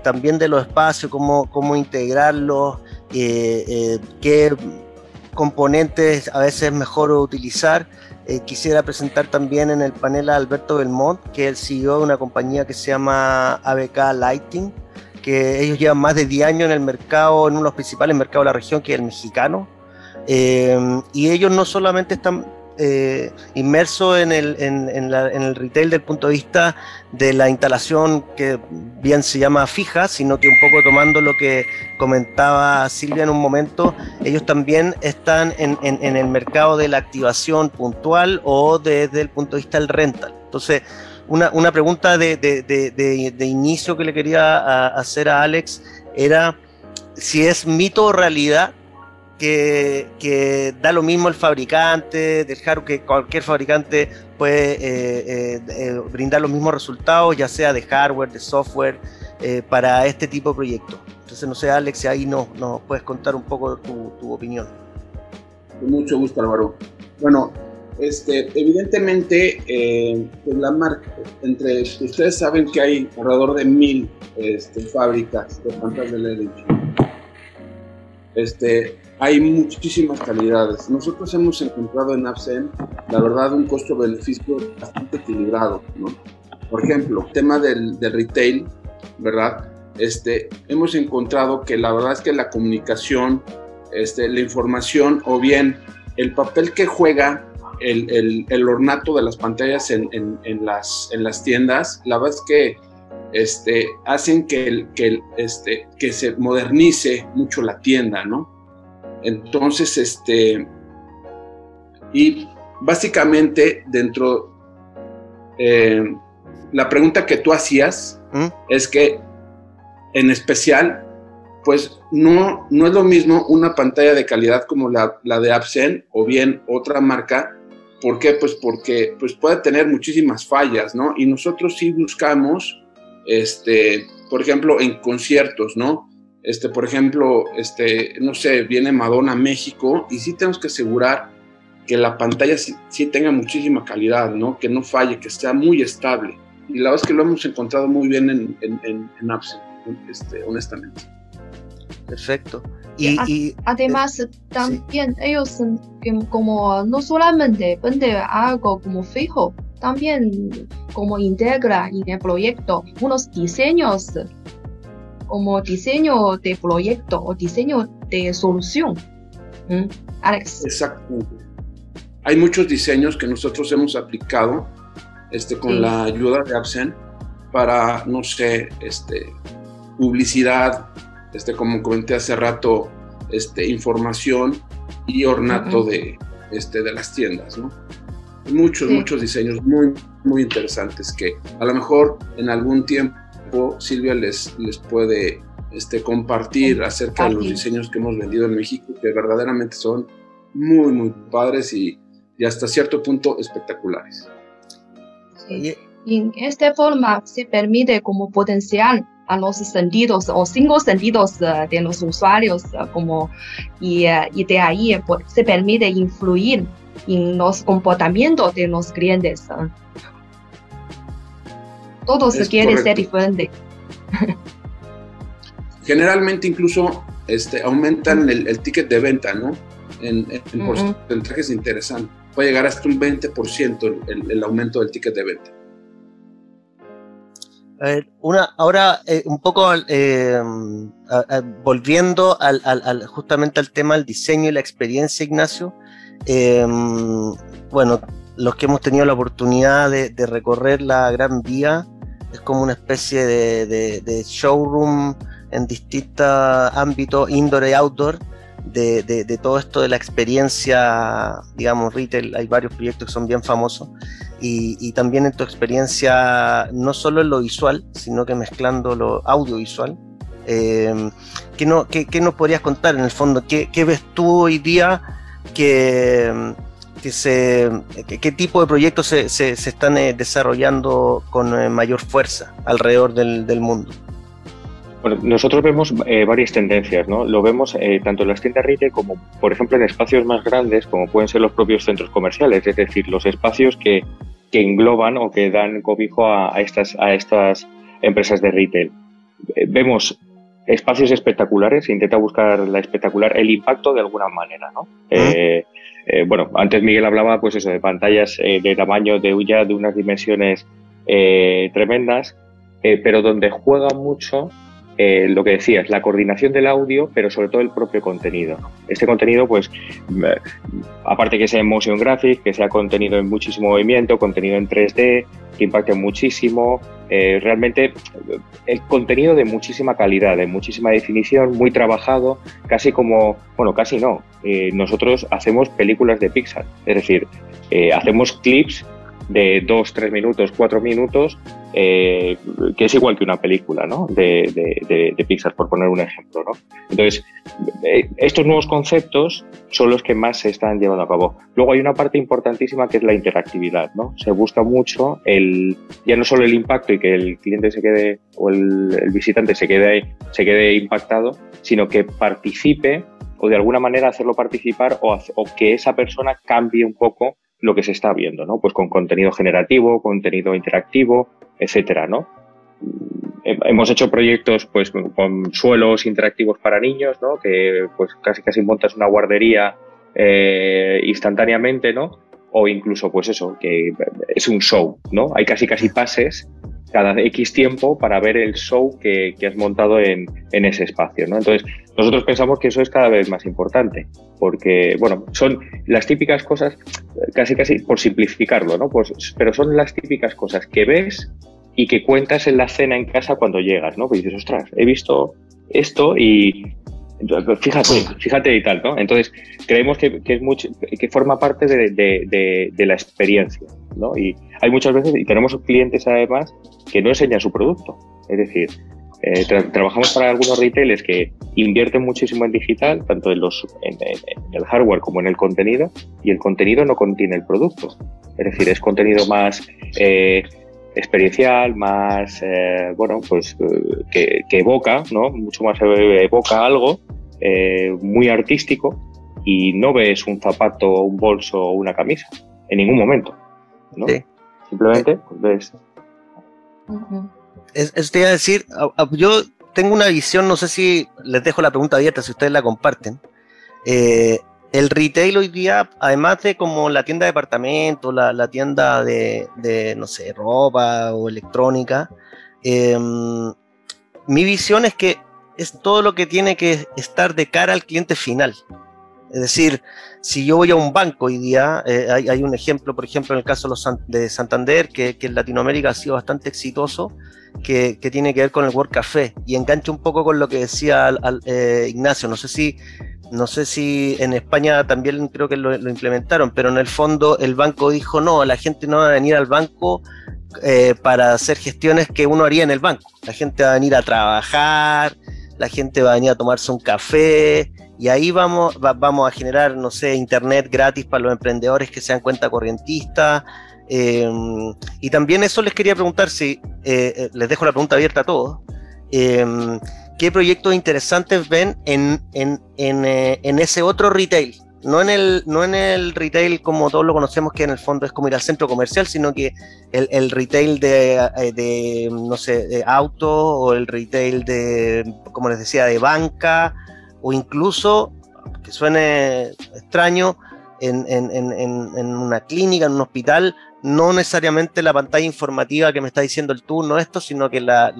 también de los espacios, cómo integrarlos, qué componentes a veces es mejor utilizar. Quisiera presentar también en el panel a Alberto Belmont, que es el CEO de una compañía que se llama ABK Lighting, que ellos llevan más de 10 años en el mercado, en uno de los principales mercados de la región, que es el mexicano, y ellos no solamente están inmersos en el retail del punto de vista de la instalación que bien se llama fija, sino que un poco tomando lo que comentaba Silvia en un momento, ellos también están en el mercado de la activación puntual o desde el punto de vista del rental. Entonces, una pregunta de inicio que le quería hacer a Alex era si es mito o realidad que da lo mismo el fabricante del hardware, que cualquier fabricante puede brindar los mismos resultados, ya sea de hardware, de software, para este tipo de proyectos. Entonces, no sé, Alex, si ahí nos puedes contar un poco tu opinión. Con mucho gusto, Álvaro. Bueno, evidentemente, pues la marca, ustedes saben que hay alrededor de 1000 fábricas de pantallas de LED en China. Hay muchísimas calidades. Nosotros hemos encontrado en Apsen, la verdad, un costo-beneficio bastante equilibrado, ¿no? Por ejemplo, tema del retail, ¿verdad? Hemos encontrado que la verdad es que la comunicación, la información o bien el papel que juega el ornato de las pantallas en las tiendas, la verdad es que hacen que se modernice mucho la tienda, ¿no? Entonces, y básicamente dentro, la pregunta que tú hacías es que, en especial, pues no es lo mismo una pantalla de calidad como la de Apsen o bien otra marca. ¿Por qué? Pues porque puede tener muchísimas fallas, ¿no? Y nosotros sí buscamos, por ejemplo, en conciertos, ¿no? Por ejemplo, no sé, viene Madonna a México y sí tenemos que asegurar que la pantalla sí tenga muchísima calidad, ¿no? Que no falle, que sea muy estable. Y la verdad es que lo hemos encontrado muy bien en Apsen, honestamente. Perfecto. Además, también sí, ellos como no solamente venden algo como fijo, también como integra en el proyecto unos diseños como diseño de proyecto o diseño de solución. Alex. Exactamente. Hay muchos diseños que nosotros hemos aplicado con la ayuda de Apsen para, no sé, publicidad, como comenté hace rato, información y ornato de las tiendas, ¿no? Muchos diseños muy, muy interesantes que a lo mejor en algún tiempo Silvia les puede compartir acerca de los diseños que hemos vendido en México, que verdaderamente son muy, muy padres y hasta cierto punto espectaculares. En esta forma se permite como potenciar a los sentidos o 5 sentidos de los usuarios y de ahí se permite influir en los comportamientos de los clientes. Todo se quiere ser diferente. Generalmente incluso aumentan el ticket de venta, ¿no? En porcentajes interesantes. Puede llegar hasta un 20% el aumento del ticket de venta. A ver, ahora un poco volviendo justamente al tema del diseño y la experiencia, Ignacio. Bueno, los que hemos tenido la oportunidad de recorrer la Gran Vía, es como una especie de showroom en distintos ámbitos, indoor y outdoor, de todo esto de la experiencia, digamos, retail. Hay varios proyectos que son bien famosos, y también en tu experiencia, no solo en lo visual, sino que mezclando lo audiovisual. ¿Qué nos podrías contar en el fondo? ¿Qué ves tú hoy día qué tipo de proyectos se están desarrollando con mayor fuerza alrededor del mundo? Bueno, nosotros vemos varias tendencias, ¿no? Lo vemos tanto en las tiendas retail como, por ejemplo, en espacios más grandes, como pueden ser los propios centros comerciales, es decir, los espacios que engloban o que dan cobijo a estas empresas de retail. Vemos espacios espectaculares, se intenta buscar el impacto de alguna manera, ¿no? Bueno, antes Miguel hablaba, pues eso, de pantallas de tamaño de unas dimensiones tremendas, pero donde juega mucho lo que decías, la coordinación del audio, pero sobre todo el propio contenido. Este contenido, pues, aparte que sea en motion graphics, que sea contenido en muchísimo movimiento, contenido en 3D, que impacte muchísimo, realmente el contenido de muchísima calidad, de muchísima definición, muy trabajado, casi como, bueno, casi no, nosotros hacemos películas de Pixar, es decir, hacemos clips de 2, 3 minutos, 4 minutos, que es igual que una película, ¿no? de Pixar, por poner un ejemplo, ¿no? Entonces, estos nuevos conceptos son los que más se están llevando a cabo. Luego hay una parte importantísima que es la interactividad, ¿no? Se busca mucho ya no solo el impacto y que el cliente se quede, o el visitante se quede impactado, sino que participe, o de alguna manera hacerlo participar, o que esa persona cambie un poco lo que se está viendo, ¿no? Pues con contenido generativo, contenido interactivo, etcétera, ¿no? Hemos hecho proyectos, pues, con suelos interactivos para niños, ¿no? Que, pues, casi montas una guardería instantáneamente, ¿no? O incluso, pues eso, que es un show, ¿no? Hay casi pases cada X tiempo para ver el show que has montado en ese espacio, ¿no? Entonces, nosotros pensamos que eso es cada vez más importante, porque, bueno, son las típicas cosas, casi por simplificarlo, ¿no? Pues, pero son las típicas cosas que ves y que cuentas en la cena en casa cuando llegas, ¿no? Pues dices, ostras, he visto esto y fíjate y tal, ¿no? Entonces, creemos que es mucho, que forma parte de la experiencia, ¿no? Y hay muchas veces, y tenemos clientes además, que no enseñan su producto. Es decir, trabajamos para algunos retailers que invierten muchísimo en digital, tanto en el hardware como en el contenido, y el contenido no contiene el producto. Es decir, es contenido más experiencial, más, bueno, pues que evoca, ¿no? Mucho más evoca algo muy artístico, y no ves un zapato, un bolso o una camisa en ningún momento, ¿no? Sí. Simplemente pues ves. Te iba a decir, yo tengo una visión, no sé si les dejo la pregunta abierta, si ustedes la comparten. El retail hoy día, además de como la tienda de departamento, la tienda de no sé, ropa o electrónica, mi visión es que es todo lo que tiene que estar de cara al cliente final. Es decir, si yo voy a un banco hoy día, hay un ejemplo, por ejemplo, en el caso de Santander, que en Latinoamérica ha sido bastante exitoso, que tiene que ver con el World Café, y engancha un poco con lo que decía Ignacio. No sé si en España también creo que lo implementaron, pero en el fondo el banco dijo, no, la gente no va a venir al banco para hacer gestiones que uno haría en el banco. La gente va a venir a trabajar, la gente va a venir a tomarse un café, Y ahí vamos a generar, no sé, internet gratis para los emprendedores que sean cuenta corrientista. Y también eso les quería preguntar, si les dejo la pregunta abierta a todos. ¿Qué proyectos interesantes ven en ese otro retail? No en el retail como todos lo conocemos, que en el fondo es como ir al centro comercial, sino que el retail de no sé, de autos, o el retail de, como les decía, de banca, o incluso, que suene extraño, en una clínica, en un hospital, no necesariamente la pantalla informativa que me está diciendo el turno esto, sino que la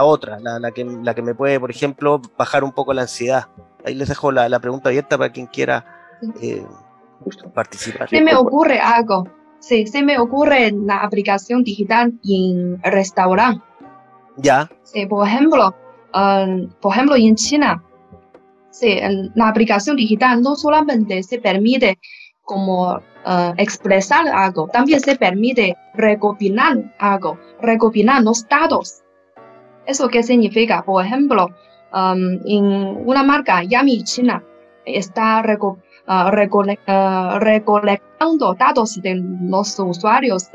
otra, la que me puede, por ejemplo, bajar un poco la ansiedad. Ahí les dejo la pregunta abierta para quien quiera participar. Se me ocurre algo. Sí, se me ocurre la aplicación digital en el restaurante. Ya. Sí, por ejemplo, en China, sí, la aplicación digital no solamente se permite como expresar algo, también se permite recopilar algo, recopilar los datos. ¿Eso qué significa? Por ejemplo, en una marca Yummy China está recolectando datos de los usuarios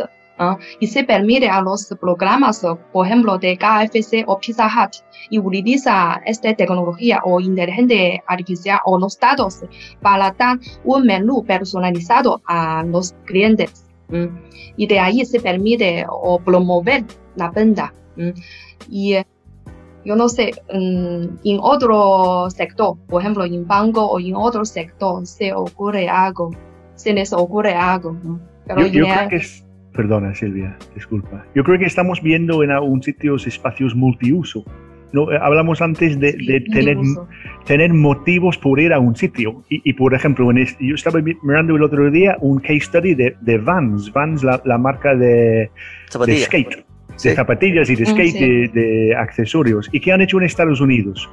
y se permite a los programas, por ejemplo, de KFC o Pizza Hut, y utiliza esta tecnología o inteligencia artificial o los datos para dar un menú personalizado a los clientes. Y de ahí se permite o promover la venta. Y yo no sé, en otro sector, por ejemplo, en banco o en otro sector, se les ocurre algo. Pero yo creo que es... Perdona, Silvia, disculpa. Yo creo que estamos viendo en algún sitio espacios multiuso. ¿No? Hablamos antes de tener motivos por ir a un sitio. Y por ejemplo, yo estaba mirando el otro día un case study de Vans. Vans, la marca de skate. Sí. De zapatillas y de skate, sí. de accesorios. ¿Y qué han hecho en Estados Unidos?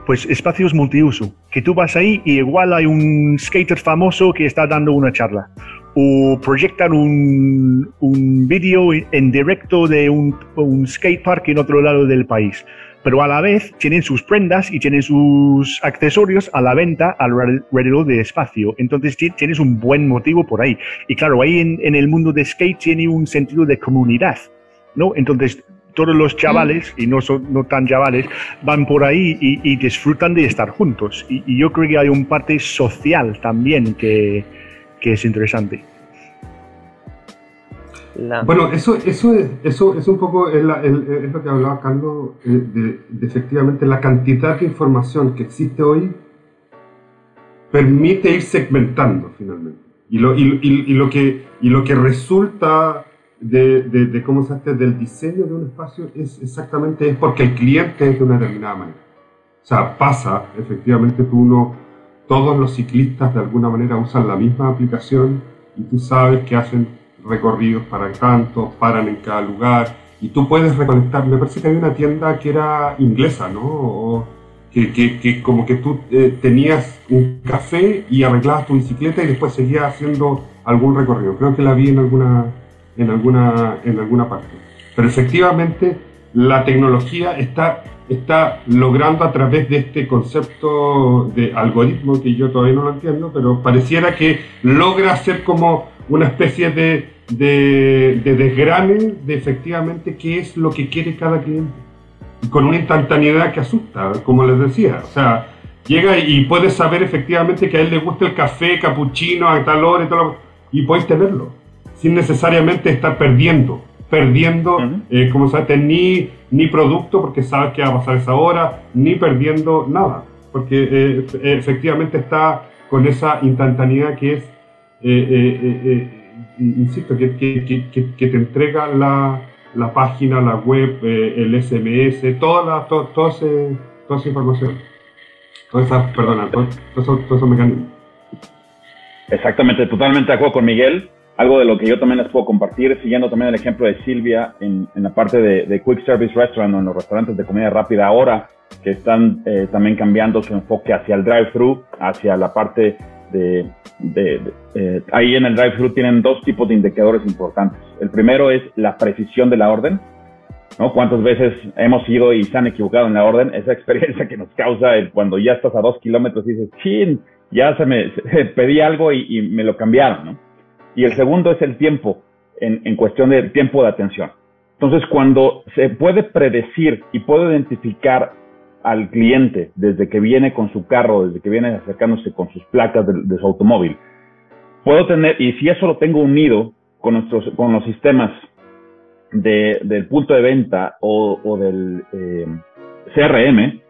Pues espacios multiuso. Que tú vas ahí y igual hay un skater famoso que está dando una charla. O proyectan un vídeo en directo de un skate park en otro lado del país. Pero a la vez tienen sus prendas y tienen sus accesorios a la venta alrededor de espacio. Entonces tienes un buen motivo por ahí. Y claro, ahí en el mundo de skate tiene un sentido de comunidad, ¿no? Entonces todos los chavales, y no tan chavales, van por ahí y disfrutan de estar juntos. Y yo creo que hay un parte social también que es interesante. Bueno, eso es un poco es lo que hablaba Carlos, de efectivamente la cantidad de información que existe hoy permite ir segmentando finalmente. Y lo que resulta de cómo se hace del diseño de un espacio es porque el cliente es de una determinada manera. O sea, pasa, efectivamente, todos los ciclistas de alguna manera usan la misma aplicación y tú sabes que hacen recorridos para tanto, paran en cada lugar y tú puedes reconectar. Me parece que había una tienda que era inglesa, ¿no? O que como que tú tenías un café y arreglabas tu bicicleta y después seguías haciendo algún recorrido. Creo que la vi en alguna parte. Pero efectivamente la tecnología está logrando, a través de este concepto de algoritmo, que yo todavía no lo entiendo, pero pareciera que logra hacer como una especie de desgrane de efectivamente qué es lo que quiere cada cliente. Y con una instantaneidad que asusta, como les decía. O sea, llega y puedes saber efectivamente que a él le gusta el café, capuchino, a tal hora y todo, y puedes tenerlo, sin necesariamente estar perdiendo, como sabes, ni producto, porque sabes que va a pasar esa hora, ni perdiendo nada, porque efectivamente está con esa instantaneidad que es, insisto, que te entrega la página, la web, el SMS, toda esa información, todo esos mecanismos. Exactamente, totalmente de acuerdo con Miguel. Algo de lo que yo también les puedo compartir, siguiendo también el ejemplo de Silvia en la parte de Quick Service Restaurant o en los restaurantes de comida rápida ahora, que están también cambiando su enfoque hacia el drive-thru, hacia la parte ahí en el drive-thru tienen dos tipos de indicadores importantes. El primero es la precisión de la orden, ¿no? ¿Cuántas veces hemos ido y se han equivocado en la orden? Esa experiencia que nos causa cuando ya estás a 2 kilómetros y dices, chin, ya pedí algo y me lo cambiaron, ¿no? Y el segundo es el tiempo, en cuestión de tiempo de atención. Entonces, cuando se puede predecir y puedo identificar al cliente desde que viene con su carro, desde que viene acercándose con sus placas de su automóvil, puedo tener, y si eso lo tengo unido con los sistemas del punto de venta o del CRM,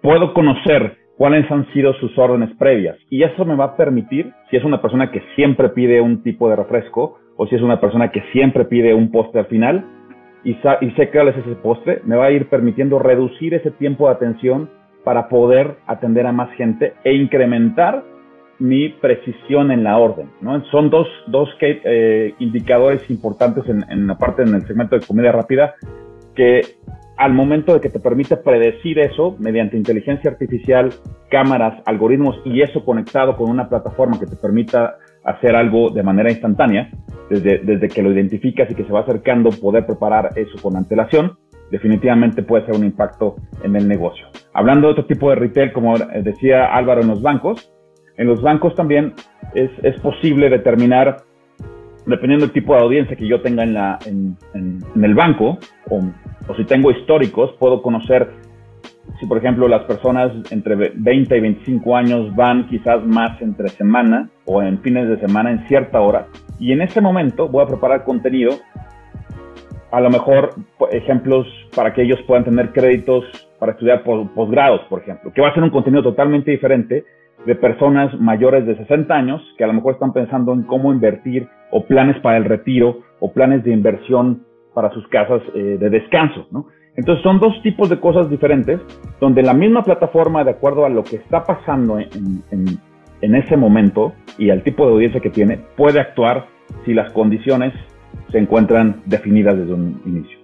puedo conocer cuáles han sido sus órdenes previas. Y eso me va a permitir, si es una persona que siempre pide un tipo de refresco, o si es una persona que siempre pide un postre al final, y sé cuál es ese postre, me va a ir permitiendo reducir ese tiempo de atención para poder atender a más gente e incrementar mi precisión en la orden, ¿no? Son dos indicadores importantes en la parte, en el segmento de comida rápida, que al momento de que te permite predecir eso mediante inteligencia artificial, cámaras, algoritmos, y eso conectado con una plataforma que te permita hacer algo de manera instantánea, desde que lo identificas y que se va acercando, poder preparar eso con antelación, definitivamente puede ser un impacto en el negocio. Hablando de otro tipo de retail, como decía Álvaro, en los bancos también es posible determinar, dependiendo del tipo de audiencia que yo tenga en el banco, o si tengo históricos, puedo conocer si, por ejemplo, las personas entre 20 y 25 años van quizás más entre semana o en fines de semana en cierta hora, y en ese momento voy a preparar contenido, a lo mejor ejemplos para que ellos puedan tener créditos para estudiar posgrados, por ejemplo, que va a ser un contenido totalmente diferente de personas mayores de 60 años que a lo mejor están pensando en cómo invertir, o planes para el retiro, o planes de inversión para sus casas de descanso, ¿no? Entonces son dos tipos de cosas diferentes, donde la misma plataforma, de acuerdo a lo que está pasando en ese momento y al tipo de audiencia que tiene, puede actuar si las condiciones se encuentran definidas desde un inicio.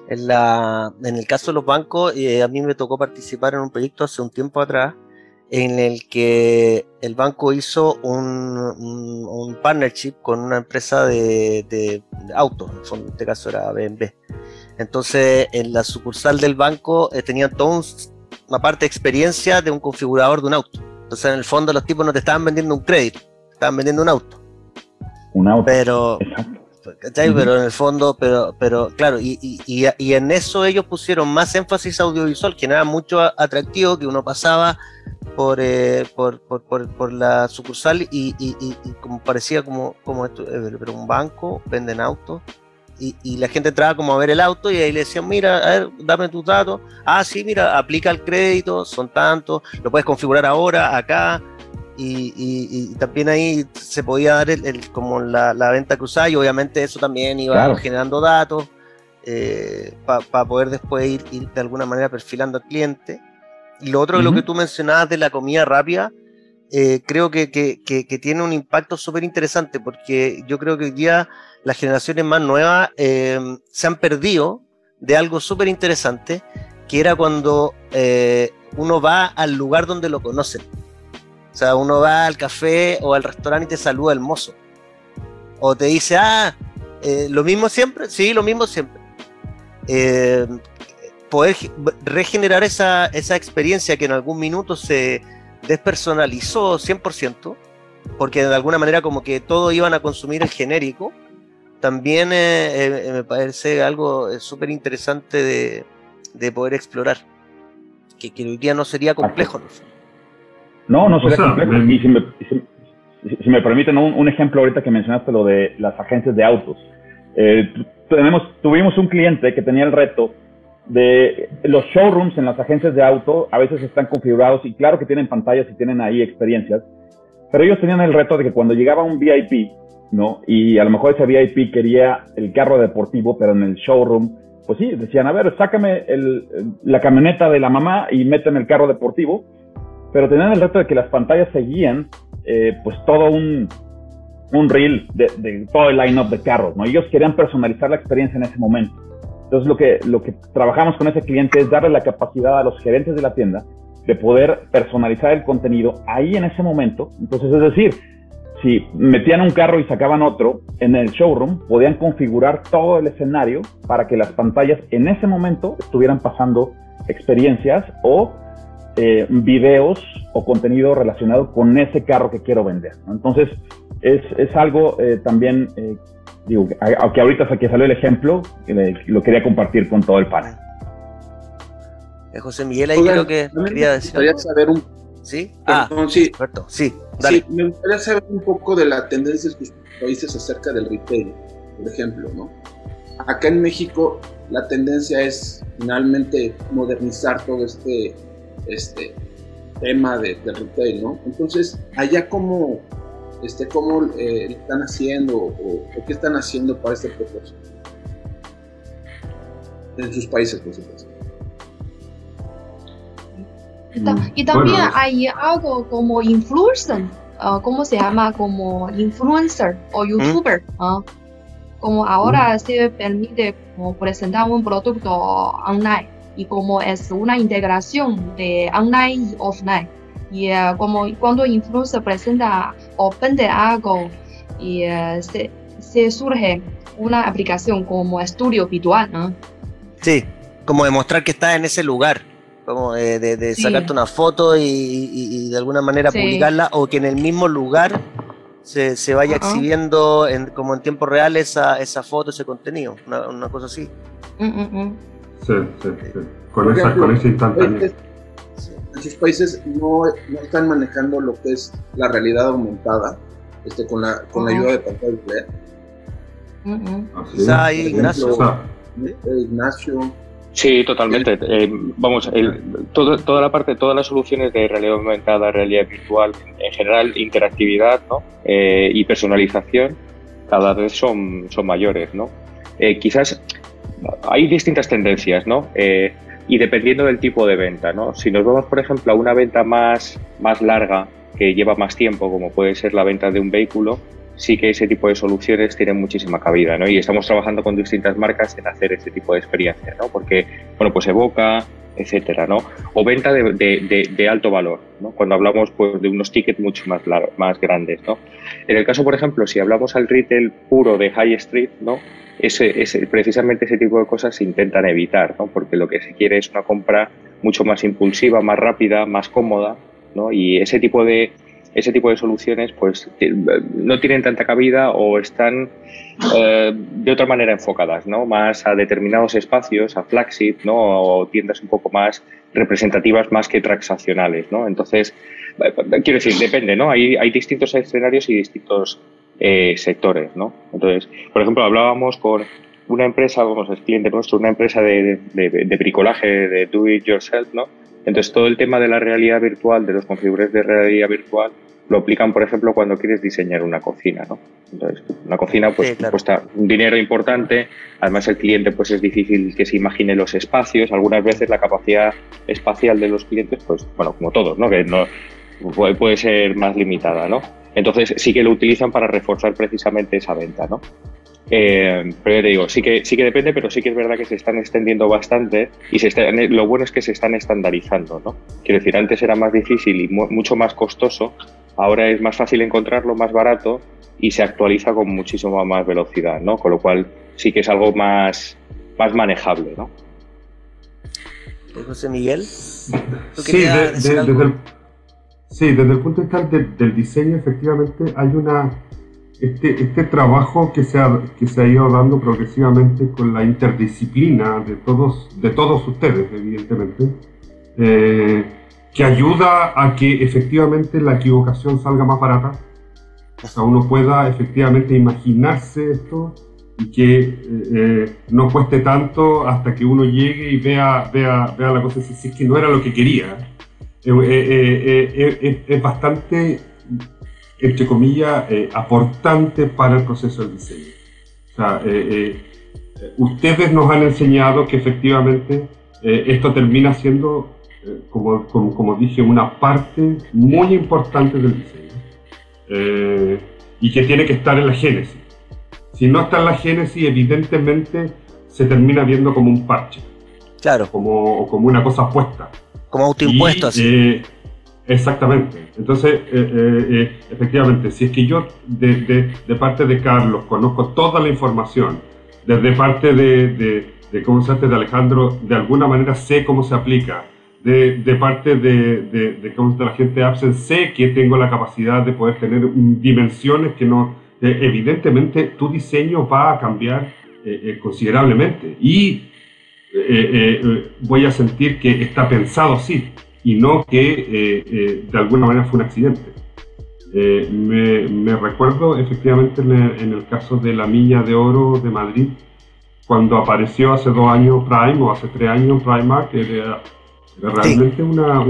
En el caso de los bancos, a mí me tocó participar en un proyecto hace un tiempo atrás, en el que el banco hizo un partnership con una empresa de autos, en este caso era BMW. Entonces, en la sucursal del banco tenían toda una parte de experiencia de un configurador de un auto. Entonces, en el fondo, los tipos no te estaban vendiendo un crédito, te estaban vendiendo un auto. Un auto. Pero, exacto. Pero en el fondo, pero claro, y en eso ellos pusieron más énfasis audiovisual, que era mucho atractivo, que uno pasaba por la sucursal y como parecía como esto, pero un banco, venden autos, y la gente entraba como a ver el auto y ahí le decían, mira, a ver, dame tus datos, sí, mira, aplica el crédito, son tantos, lo puedes configurar ahora, acá, y también ahí se podía dar como la venta cruzada, y obviamente eso también iba generando datos para poder después ir de alguna manera perfilando al cliente. Y lo otro, lo que tú mencionabas de la comida rápida, creo que tiene un impacto súper interesante, porque yo creo que hoy día las generaciones más nuevas se han perdido de algo súper interesante, que era cuando uno va al lugar donde lo conocen. O sea, uno va al café o al restaurante y te saluda el mozo. O te dice, ¿lo mismo siempre? Sí, lo mismo siempre. Poder regenerar esa experiencia que en algún minuto se despersonalizó 100%, porque de alguna manera como que todos iban a consumir el genérico, también me parece algo súper interesante de poder explorar, que hoy día no sería complejo, ¿no? No sería complejo. Y si me permiten un ejemplo ahorita que mencionaste lo de las agencias de autos. Tuvimos un cliente que tenía el reto de los showrooms en las agencias de auto, a veces están configurados y claro que tienen pantallas y tienen ahí experiencias, pero ellos tenían el reto de que cuando llegaba un VIP, ¿no? Y a lo mejor ese VIP quería el carro deportivo, pero en el showroom, pues sí, decían, a ver, sácame la camioneta de la mamá y méteme el carro deportivo, pero tenían el reto de que las pantallas seguían pues todo un reel de todo el line-up de carros, ¿no? Ellos querían personalizar la experiencia en ese momento. Entonces lo que trabajamos con ese cliente es darle la capacidad a los gerentes de la tienda de poder personalizar el contenido ahí en ese momento. Entonces, es decir, si metían un carro y sacaban otro, en el showroom podían configurar todo el escenario para que las pantallas en ese momento estuvieran pasando experiencias o videos o contenido relacionado con ese carro que quiero vender, ¿no? Entonces, es algo también, digo, aunque ahorita que salió el ejemplo, lo quería compartir con todo el panel. José Miguel, ahí creo que quería decir. Me gustaría saber ¿Sí? Perdón, sí. Perfecto. Sí, dale. Sí, me gustaría saber un poco de la tendencia que usted dices acerca del retail, por ejemplo, ¿no? Acá en México la tendencia es finalmente modernizar todo este tema del retail, ¿no? Entonces, allá cómo lo están haciendo o qué están haciendo para este propósito en sus países, por supuesto. Y también hay algo como influencer, ¿cómo se llama? Como influencer o youtuber, como ahora se permite como presentar un producto online y como es una integración de online y offline. Y como cuando influencer presenta o vende algo y se surge una aplicación como estudio virtual, ¿no? Sí, como demostrar que estás en ese lugar, como de sacarte una foto y de alguna manera publicarla, o que en el mismo lugar se vaya exhibiendo como en tiempo real esa foto, ese contenido, una cosa así. Sí. Con ese instantáneo. En sus países no están manejando lo que es la realidad aumentada, con la ayuda de pantalla LED. Quizá ahí, Ignacio. Sí, totalmente. Todas las soluciones de realidad aumentada, realidad virtual, en general interactividad, ¿no? Y personalización, cada vez son mayores, ¿no? Quizás hay distintas tendencias, ¿no? Y dependiendo del tipo de venta, ¿no? Si nos vamos, por ejemplo, a una venta más larga, que lleva más tiempo, como puede ser la venta de un vehículo, sí que ese tipo de soluciones tienen muchísima cabida, ¿no? Y estamos trabajando con distintas marcas en hacer ese tipo de experiencias, ¿no? Porque, bueno, pues evoca, etcétera, ¿no? O venta de alto valor, ¿no? Cuando hablamos, pues, de unos tickets mucho más grandes, ¿no? En el caso, por ejemplo, si hablamos al retail puro de high street, ¿no? Precisamente ese tipo de cosas se intentan evitar, ¿no? Porque lo que se quiere es una compra mucho más impulsiva, más rápida, más cómoda, ¿no? Y ese tipo de soluciones pues no tienen tanta cabida o están de otra manera enfocadas, ¿no? Más a determinados espacios, a flagship, ¿no? O tiendas un poco más representativas más que transaccionales, ¿no? Entonces, quiero decir, depende, ¿no? Hay distintos escenarios y distintos sectores, ¿no? Entonces, por ejemplo, hablábamos con una empresa, es cliente nuestro, una empresa de bricolaje, de do it yourself, ¿no? Entonces, todo el tema de la realidad virtual, de los configuradores de realidad virtual, lo aplican, por ejemplo, cuando quieres diseñar una cocina, ¿no? Entonces, una cocina pues cuesta un dinero importante, además el cliente pues es difícil que se imagine los espacios, algunas veces la capacidad espacial de los clientes, pues, bueno, como todos, ¿no? Que no puede ser más limitada, ¿no? Entonces, sí que lo utilizan para reforzar precisamente esa venta, ¿no? Pero ya te digo, sí que depende, pero sí que es verdad que se están extendiendo bastante y lo bueno es que se están estandarizando, ¿no? Quiero decir, antes era más difícil y mucho más costoso, ahora es más fácil encontrarlo, más barato y se actualiza con muchísima más velocidad, ¿no? Con lo cual sí que es algo más manejable, ¿no? José Miguel, sí, desde el punto de vista del diseño, efectivamente hay este trabajo que se ha ido dando progresivamente con la interdisciplina de todos ustedes, evidentemente, que ayuda a que efectivamente la equivocación salga más barata, o sea, uno pueda efectivamente imaginarse esto y que no cueste tanto hasta que uno llegue y vea la cosa, si es que no era lo que quería. Es bastante, entre comillas, aportante para el proceso del diseño. O sea, ustedes nos han enseñado que efectivamente esto termina siendo, como dije, una parte muy importante del diseño y que tiene que estar en la génesis. Si no está en la génesis, evidentemente se termina viendo como un parche. Claro. Como una cosa puesta. Como autoimpuesto, así. Exactamente. Entonces, efectivamente, si es que yo de parte de Carlos conozco toda la información, desde parte cómo se hace de Alejandro, de alguna manera sé cómo se aplica, de parte de cómo se hace la gente de Absen, sé que tengo la capacidad de poder tener dimensiones que no, evidentemente tu diseño va a cambiar considerablemente y voy a sentir que está pensado así y no que de alguna manera fue un accidente. Me recuerdo efectivamente en el caso de la Milla de Oro de Madrid, cuando apareció hace 2 años Prime o hace 3 años Primark, era realmente sí. una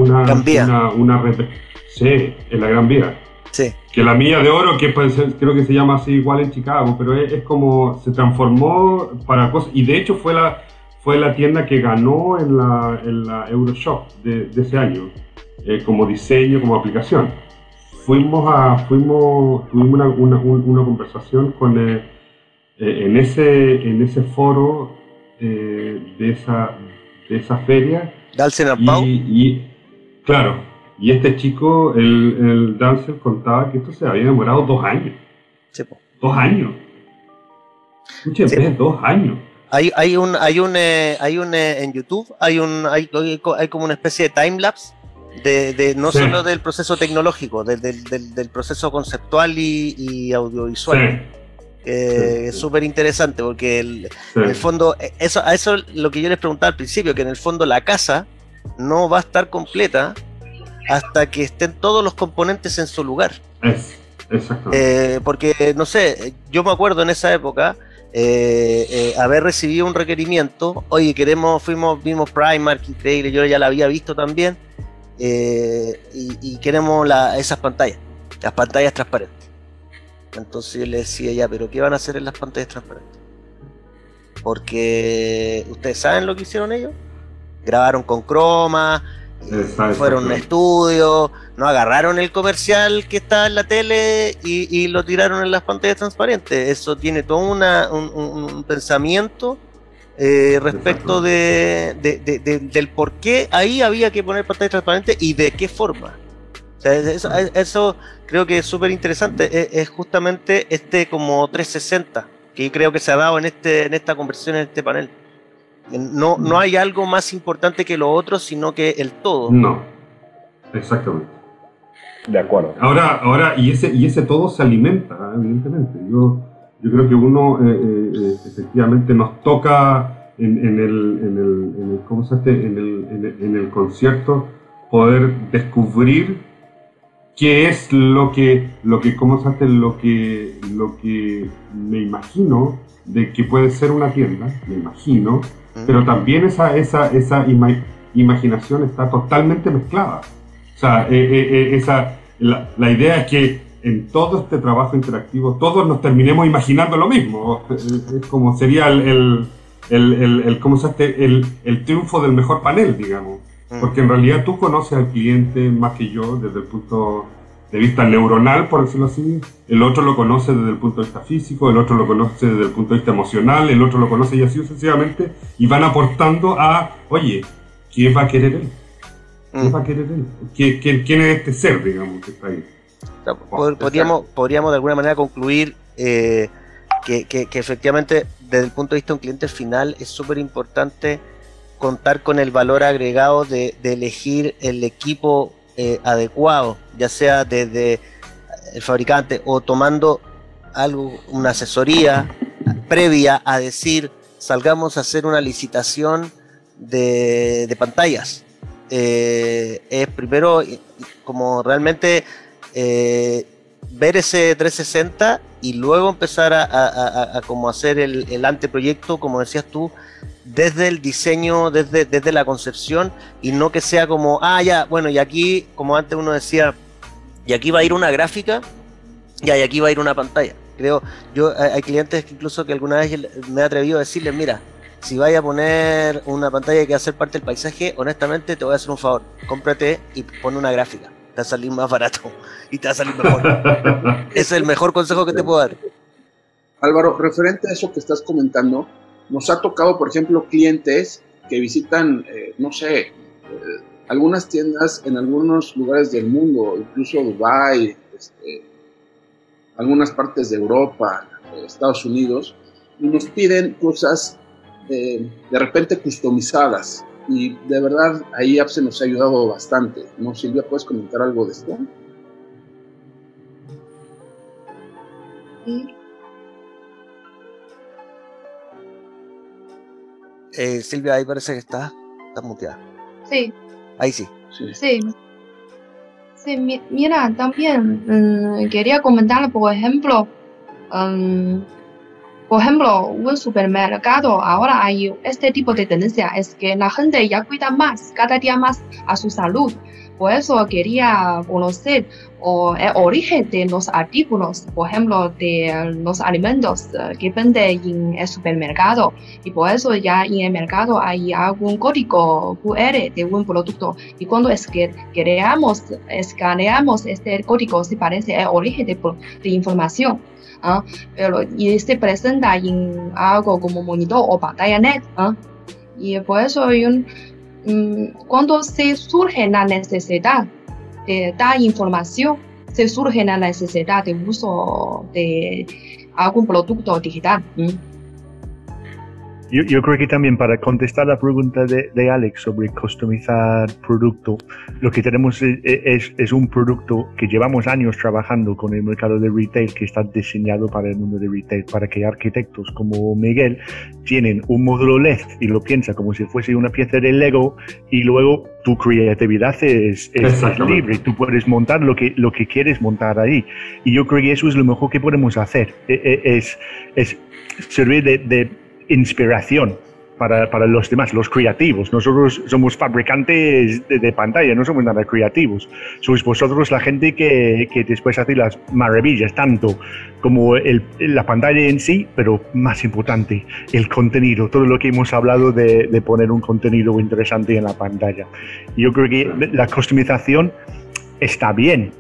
sí, en la Gran Vía. Sí. Que la Milla de Oro, que pues, creo que se llama así igual en Chicago, pero es como se transformó para cosas, y de hecho fue la tienda que ganó en la Euroshop de ese año, como diseño, como aplicación. Tuvimos una conversación con en ese foro de esa feria. Dalsen and Pau. Y claro, y este chico, el Dalsen, contaba que esto se había demorado 2 años. Sí, 2 años. Escuchen, sí. 2 años. Hay un en YouTube hay como una especie de timelapse de no sí. solo del proceso tecnológico, del proceso conceptual y audiovisual. Sí. Es súper interesante porque en el fondo eso es lo que yo les preguntaba al principio, que en el fondo la casa no va a estar completa hasta que estén todos los componentes en su lugar. Exactamente. Porque no sé, yo me acuerdo en esa época haber recibido un requerimiento, oye, vimos Primark, increíble, yo ya la había visto también, y queremos esas pantallas, las pantallas transparentes. Entonces yo le decía, ya, pero ¿qué van a hacer en las pantallas transparentes? Porque ustedes saben lo que hicieron ellos, grabaron con croma, fueron a un estudio, no agarraron el comercial que está en la tele y lo tiraron en las pantallas transparentes. Eso tiene todo un pensamiento respecto del por qué ahí había que poner pantallas transparentes y de qué forma. O sea, eso creo que es súper interesante. Es justamente como 360 que yo creo que se ha dado en esta conversación, en este panel. No hay algo más importante que lo otro, sino que el todo. No, exactamente. De acuerdo. Ahora y ese todo se alimenta, evidentemente. Yo creo que uno efectivamente nos toca en el concierto poder descubrir qué es lo que me imagino de que puede ser una tienda, me imagino. Pero también esa imaginación está totalmente mezclada. O sea, la idea es que en todo este trabajo interactivo todos nos terminemos imaginando lo mismo. Es como sería el triunfo del mejor panel, digamos. Porque en realidad tú conoces al cliente más que yo desde el punto de vista neuronal, por decirlo así. El otro lo conoce desde el punto de vista físico, el otro lo conoce desde el punto de vista emocional, el otro lo conoce y así sucesivamente, y van aportando a, oye, ¿quién va a querer él? ¿Quién va a querer él? ¿Quién es este ser, digamos, que está ahí? Podríamos de alguna manera concluir que efectivamente desde el punto de vista de un cliente final es súper importante contar con el valor agregado de elegir el equipo adecuado, ya sea desde el fabricante o tomando una asesoría previa a decir, salgamos a hacer una licitación de pantallas. Es primero como realmente ver ese 360 y luego empezar a como hacer el anteproyecto, como decías tú, desde el diseño, desde la concepción, y no que sea como, ya, bueno, y aquí, como antes uno decía, y aquí va a ir una gráfica, y aquí va a ir una pantalla. Hay clientes que incluso que alguna vez me he atrevido a decirles, mira, si vaya a poner una pantalla que va a ser parte del paisaje, honestamente te voy a hacer un favor, cómprate y pon una gráfica, te va a salir más barato y te va a salir mejor. Ese es el mejor consejo que te puedo dar. Álvaro, referente a eso que estás comentando, nos ha tocado, por ejemplo, clientes que visitan, algunas tiendas en algunos lugares del mundo, incluso Dubái, algunas partes de Europa, Estados Unidos, y nos piden cosas de repente customizadas. Y de verdad, ahí Appsen nos ha ayudado bastante. ¿No, Silvia? ¿Puedes comentar algo de esto? Sí. Silvia, ahí parece que está muteada. Sí. Ahí sí. Sí. Sí, mira, también quería comentar, por ejemplo, un supermercado, ahora hay este tipo de tendencia, es que la gente ya cuida más, cada día más a su salud. Por eso quería conocer el origen de los artículos, por ejemplo, de los alimentos que venden en el supermercado. Y por eso ya en el mercado hay algún código QR de un producto. Y cuando escaneamos este código, se parece el origen de información. Y se presenta en algo como monitor o pantalla net. Y por eso cuando se surge la necesidad de dar información, se surge la necesidad de uso de algún producto digital. Yo creo que también para contestar la pregunta de Alex sobre customizar producto, lo que tenemos es un producto que llevamos años trabajando con el mercado de retail, que está diseñado para el mundo de retail, para que arquitectos como Miguel tienen un módulo LED y lo piensa como si fuese una pieza de Lego, y luego tu creatividad es libre, tú puedes montar lo que quieres montar ahí. Y yo creo que eso es lo mejor que podemos hacer, es servir de inspiración para los demás, los creativos. Nosotros somos fabricantes de pantalla, no somos nada creativos. Sois vosotros la gente que después hace las maravillas, tanto como la pantalla en sí, pero más importante, el contenido, todo lo que hemos hablado de poner un contenido interesante en la pantalla. Yo creo que la customización está bien.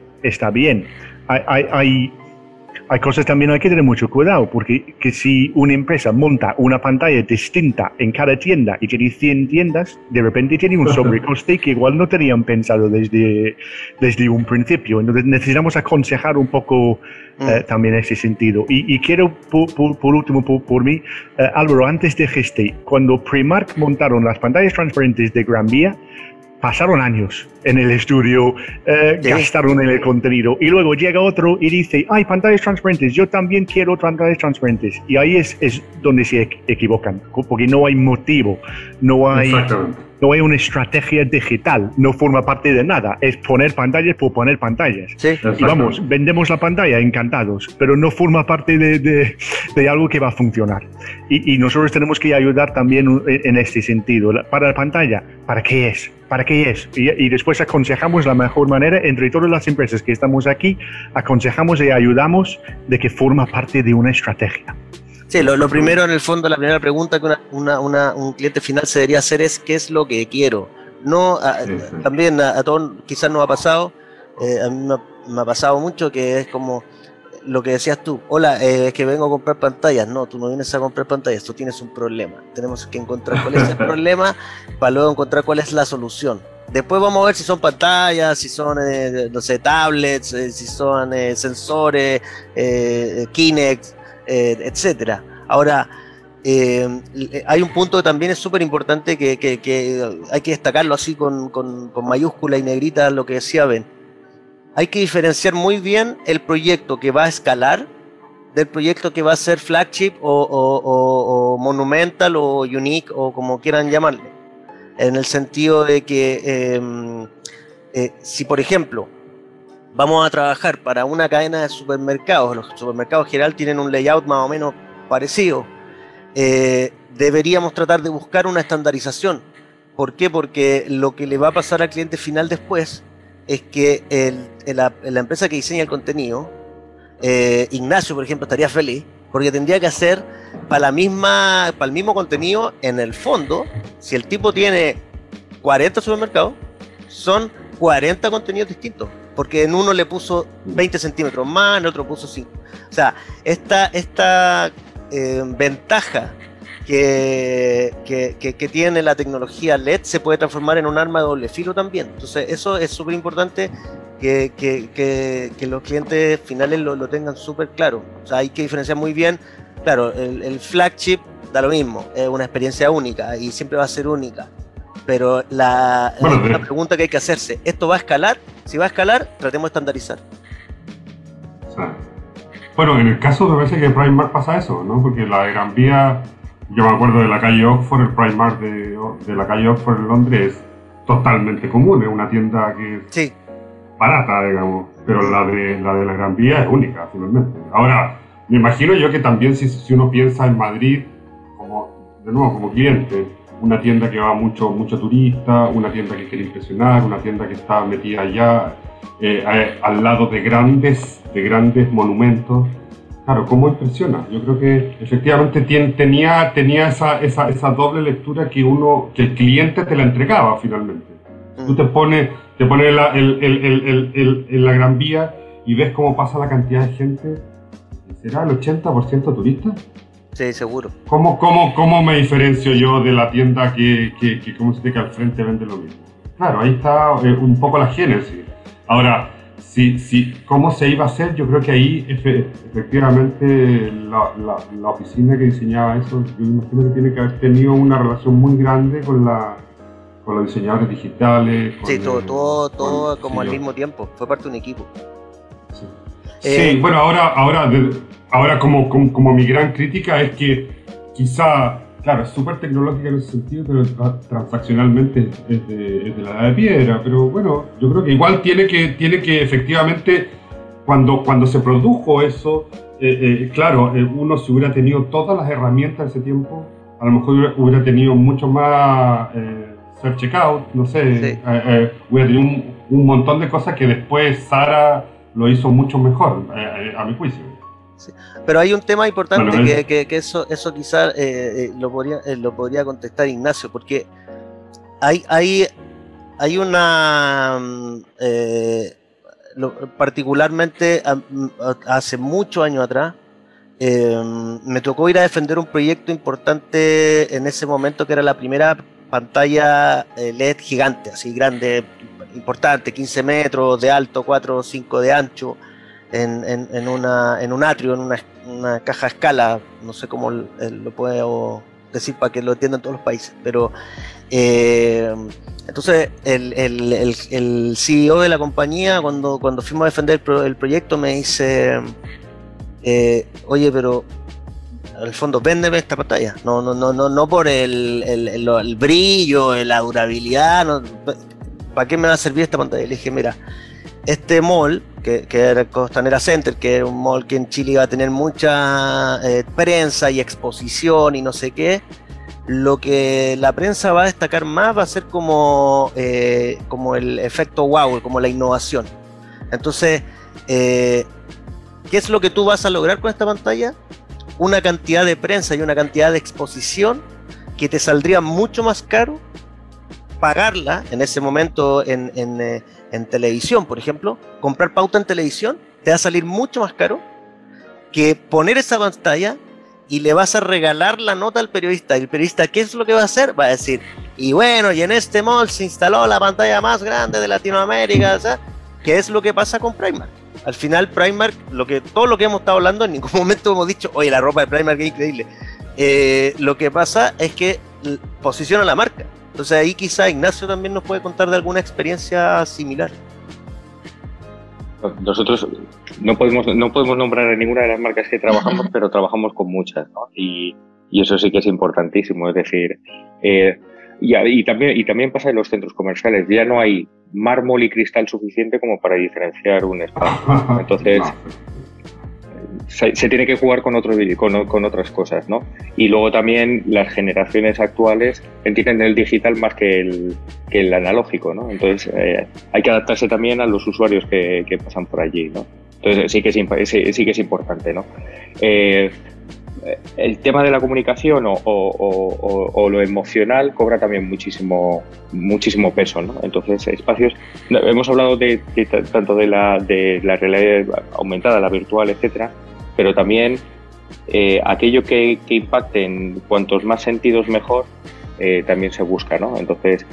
Hay cosas también, hay que tener mucho cuidado, porque si una empresa monta una pantalla distinta en cada tienda y tiene 100 tiendas, de repente tiene un sobrecoste que igual no tenían pensado desde un principio. Entonces necesitamos aconsejar un poco también ese sentido. Y quiero, por último, por mí, Álvaro, antes de Gestei, cuando Primark montaron las pantallas transparentes de Gran Vía, pasaron años en el estudio, gastaron en el contenido, y luego llega otro y dice, hay pantallas transparentes, yo también quiero pantallas transparentes. Y ahí es donde se equivocan, porque no hay motivo, no hay una estrategia digital, no forma parte de nada, es poner pantallas por poner pantallas. Sí. Y vamos, vendemos la pantalla, encantados, pero no forma parte de algo que va a funcionar. Y nosotros tenemos que ayudar también en este sentido. Para la pantalla, ¿para qué es? ¿Para qué es? Y después aconsejamos la mejor manera entre todas las empresas que estamos aquí, aconsejamos y ayudamos de que forma parte de una estrategia. Sí, lo primero, en el fondo, la primera pregunta que un cliente final se debería hacer es ¿qué es lo que quiero? No, también a todos quizás nos ha pasado, a mí me ha pasado mucho, que es como lo que decías tú, hola, es que vengo a comprar pantallas. No, tú no vienes a comprar pantallas, tú tienes un problema. Tenemos que encontrar cuál es el problema para luego encontrar cuál es la solución. Después vamos a ver si son pantallas, si son, no sé, tablets, si son sensores, Kinect, etcétera. Ahora, hay un punto que también es súper importante que hay que destacarlo así con mayúscula y negrita, lo que decía Ben. Hay que diferenciar muy bien el proyecto que va a escalar del proyecto que va a ser flagship o monumental o unique o como quieran llamarle, en el sentido de que si por ejemplo vamos a trabajar para una cadena de supermercados, los supermercados en general tienen un layout más o menos parecido, deberíamos tratar de buscar una estandarización. ¿Por qué? Porque lo que le va a pasar al cliente final después es que la empresa que diseña el contenido, Ignacio por ejemplo, estaría feliz porque tendría que hacer para el mismo contenido. En el fondo, si el tipo tiene 40 supermercados, son 40 contenidos distintos, porque en uno le puso 20 centímetros más, en el otro puso 5. O sea, esta ventaja que tiene la tecnología LED se puede transformar en un arma de doble filo también. Entonces eso es súper importante que los clientes finales lo tengan súper claro. O sea, hay que diferenciar muy bien. Claro, el flagship da lo mismo, es una experiencia única y siempre va a ser única. Pero la pregunta que hay que hacerse, ¿esto va a escalar? Si va a escalar, tratemos de estandarizar. Sí. Bueno, en el caso me parece que en Primark pasa eso, ¿no? Porque la de Gran Vía, yo me acuerdo de la calle Oxford, el Primark de la calle Oxford en Londres es totalmente común, es una tienda que es sí, barata, digamos, pero la de la Gran Vía es única, finalmente. Ahora, me imagino yo que también si uno piensa en Madrid, como cliente, una tienda que va mucho turista, una tienda que quiere impresionar, una tienda que está metida allá al lado de grandes monumentos. Claro, ¿cómo impresiona? Yo creo que efectivamente tenía esa doble lectura que el cliente te la entregaba finalmente. Tú te pones en la Gran Vía y ves cómo pasa la cantidad de gente. ¿Será el 80% turista? Sí, seguro. ¿Cómo me diferencio yo de la tienda que al frente vende lo mismo? Claro, ahí está un poco la génesis. Ahora, ¿cómo se iba a hacer? Yo creo que ahí efectivamente la oficina que diseñaba eso, yo imagino que tiene que haber tenido una relación muy grande con los diseñadores digitales. Sí, todo como al mismo tiempo, fue parte de un equipo. Sí. Sí, bueno, ahora como mi gran crítica es que quizá, claro, es súper tecnológica en ese sentido, pero transaccionalmente es de la edad de piedra, pero bueno, yo creo que igual tiene que efectivamente, cuando se produjo eso, claro, uno si hubiera tenido todas las herramientas de ese tiempo, a lo mejor hubiera tenido mucho más self checkout, no sé, sí. Hubiera tenido un montón de cosas que después Zara lo hizo mucho mejor, a mi juicio. Sí. Pero hay un tema importante, bueno, que eso quizás lo podría contestar Ignacio, porque hay una particularmente hace muchos años atrás me tocó ir a defender un proyecto importante en ese momento, que era la primera pantalla LED gigante, así grande, importante, 15 metros de alto, 4 o 5 de ancho, en un atrio, en una caja a escala, no sé cómo lo puedo decir para que lo entiendan todos los países, pero entonces el CEO de la compañía, cuando fuimos a defender el proyecto, me dice, oye, pero en el fondo véndeme esta pantalla, no por el brillo, la durabilidad, no, ¿para qué me va a servir esta pantalla? Le dije, mira, este mall, que era Costanera Center, que era un mall que en Chile iba a tener mucha prensa y exposición y no sé qué, lo que la prensa va a destacar más va a ser como el efecto wow, como la innovación. Entonces, ¿qué es lo que tú vas a lograr con esta pantalla? Una cantidad de prensa y una cantidad de exposición que te saldría mucho más caro pagarla en ese momento en televisión, por ejemplo. Comprar pauta en televisión te va a salir mucho más caro que poner esa pantalla y le vas a regalar la nota al periodista. Y el periodista, ¿qué es lo que va a hacer? Va a decir, y bueno, y en este mall se instaló la pantalla más grande de Latinoamérica, ¿sabes? ¿Qué es lo que pasa con Primark? Al final Primark, todo lo que hemos estado hablando, en ningún momento hemos dicho, oye, la ropa de Primark es increíble. Lo que pasa es que posiciona la marca. Entonces ahí quizá Ignacio también nos puede contar de alguna experiencia similar. Nosotros no podemos nombrar ninguna de las marcas que trabajamos, pero trabajamos con muchas, ¿no? Y eso sí que es importantísimo. Es decir, y también pasa en los centros comerciales. Ya no hay mármol y cristal suficiente como para diferenciar un espacio. Entonces, se tiene que jugar con otras cosas, ¿no? Y luego también las generaciones actuales entienden el digital más que el analógico, ¿no? Entonces hay que adaptarse también a los usuarios que pasan por allí, ¿no? Entonces sí que es importante, ¿no? El tema de la comunicación o lo emocional cobra también muchísimo peso, ¿no? Entonces, espacios, hemos hablado tanto de la realidad aumentada, la virtual, etcétera, pero también aquello que impacte en cuantos más sentidos mejor, también se busca, ¿no? Entonces,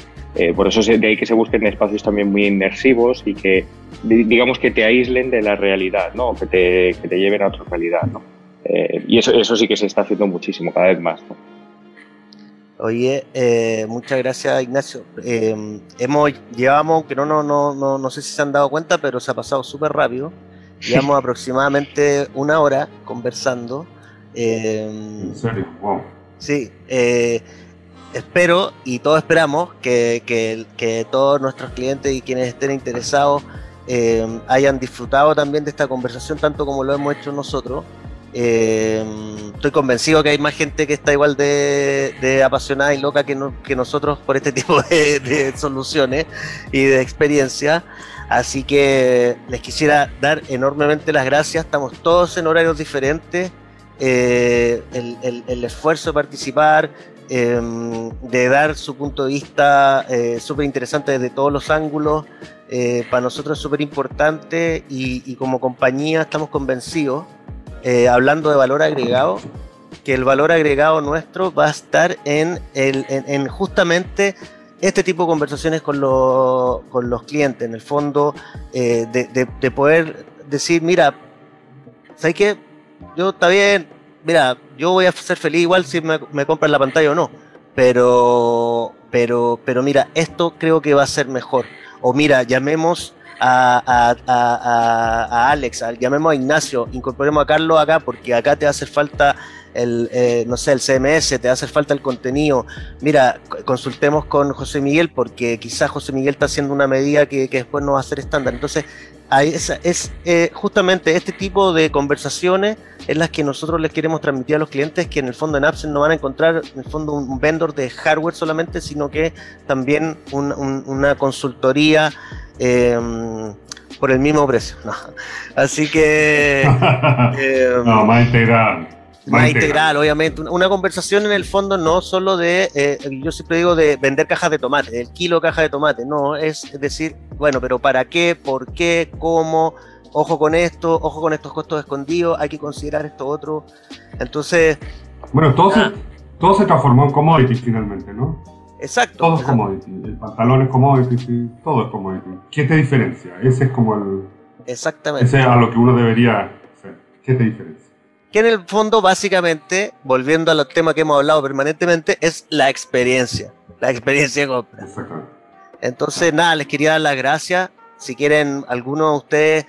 por eso de ahí que se busquen espacios también muy inmersivos y que, digamos, que te aíslen de la realidad, ¿no? Que te lleven a otra realidad, ¿no? Y eso sí que se está haciendo muchísimo, cada vez más, ¿no? Oye, muchas gracias, Ignacio. Llevamos, que no sé si se han dado cuenta, pero se ha pasado súper rápido. Llevamos aproximadamente 1 hora conversando. ¿En serio? Wow. Sí, espero y todos esperamos que todos nuestros clientes y quienes estén interesados hayan disfrutado también de esta conversación tanto como lo hemos hecho nosotros. Estoy convencido que hay más gente que está igual de apasionada y loca que nosotros por este tipo de soluciones y de experiencia. Así que les quisiera dar enormemente las gracias. Estamos todos en horarios diferentes. El esfuerzo de participar, de dar su punto de vista súper interesante desde todos los ángulos, para nosotros es súper importante y como compañía estamos convencidos, hablando de valor agregado, que el valor agregado nuestro va a estar en justamente este tipo de conversaciones con los clientes, en el fondo, de poder decir, mira, ¿sabes qué? Yo está bien, mira, yo voy a ser feliz igual si me compran la pantalla o no, pero mira, esto creo que va a ser mejor. O mira, llamemos a Alex, llamemos a Ignacio, incorporemos a Carlos acá porque acá te va a hacer falta no sé, el CMS, te va a hacer falta el contenido. Mira, consultemos con José Miguel porque quizás José Miguel está haciendo una medida que después no va a ser estándar. Entonces, es justamente este tipo de conversaciones en las que nosotros les queremos transmitir a los clientes que en el fondo en Appsen no van a encontrar en el fondo un vendor de hardware solamente, sino que también una consultoría por el mismo precio, ¿no? Así que no, más integral. Más integral, obviamente. Una conversación en el fondo no solo yo siempre digo de vender cajas de tomate, el kilo de caja de tomate, no, es decir, bueno, pero ¿para qué? ¿Por qué? ¿Cómo? Ojo con esto, ojo con estos costos escondidos, hay que considerar esto otro. Entonces... Bueno, todo se transformó en commodity finalmente, ¿no? Exacto. Todo es commodity, el pantalón es commodity, sí, todo es commodity. ¿Qué te diferencia? Ese es como el... Exactamente. Ese es a lo que uno debería hacer. ¿Qué te diferencia? Que en el fondo, básicamente, volviendo a los temas que hemos hablado permanentemente, es la experiencia de compra. Exactamente. Entonces, nada, les quería dar las gracias. Si quieren, alguno de ustedes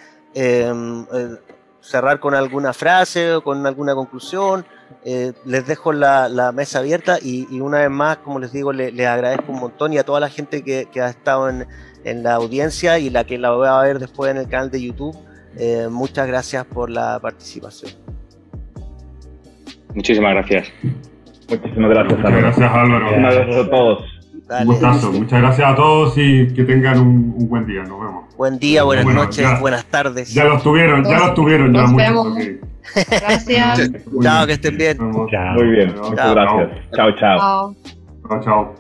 cerrar con alguna frase o con alguna conclusión, les dejo la mesa abierta y una vez más, como les digo, les agradezco un montón y a toda la gente que ha estado en la audiencia y la que la voy a ver después en el canal de YouTube. Muchas gracias por la participación. Muchísimas gracias. Muchísimas gracias, Álvaro. Muchas gracias, Álvaro. Muchas gracias a todos. Dale. Un gustazo. Muchas gracias a todos y que tengan un buen día. Nos vemos. Buen día, buenas noches, buenas tardes. Ya los tuvieron. Nos muchos. vemos. Okay. Gracias. Chao, que estén bien. Muy bien, muchas gracias. Chao, chao. Chao.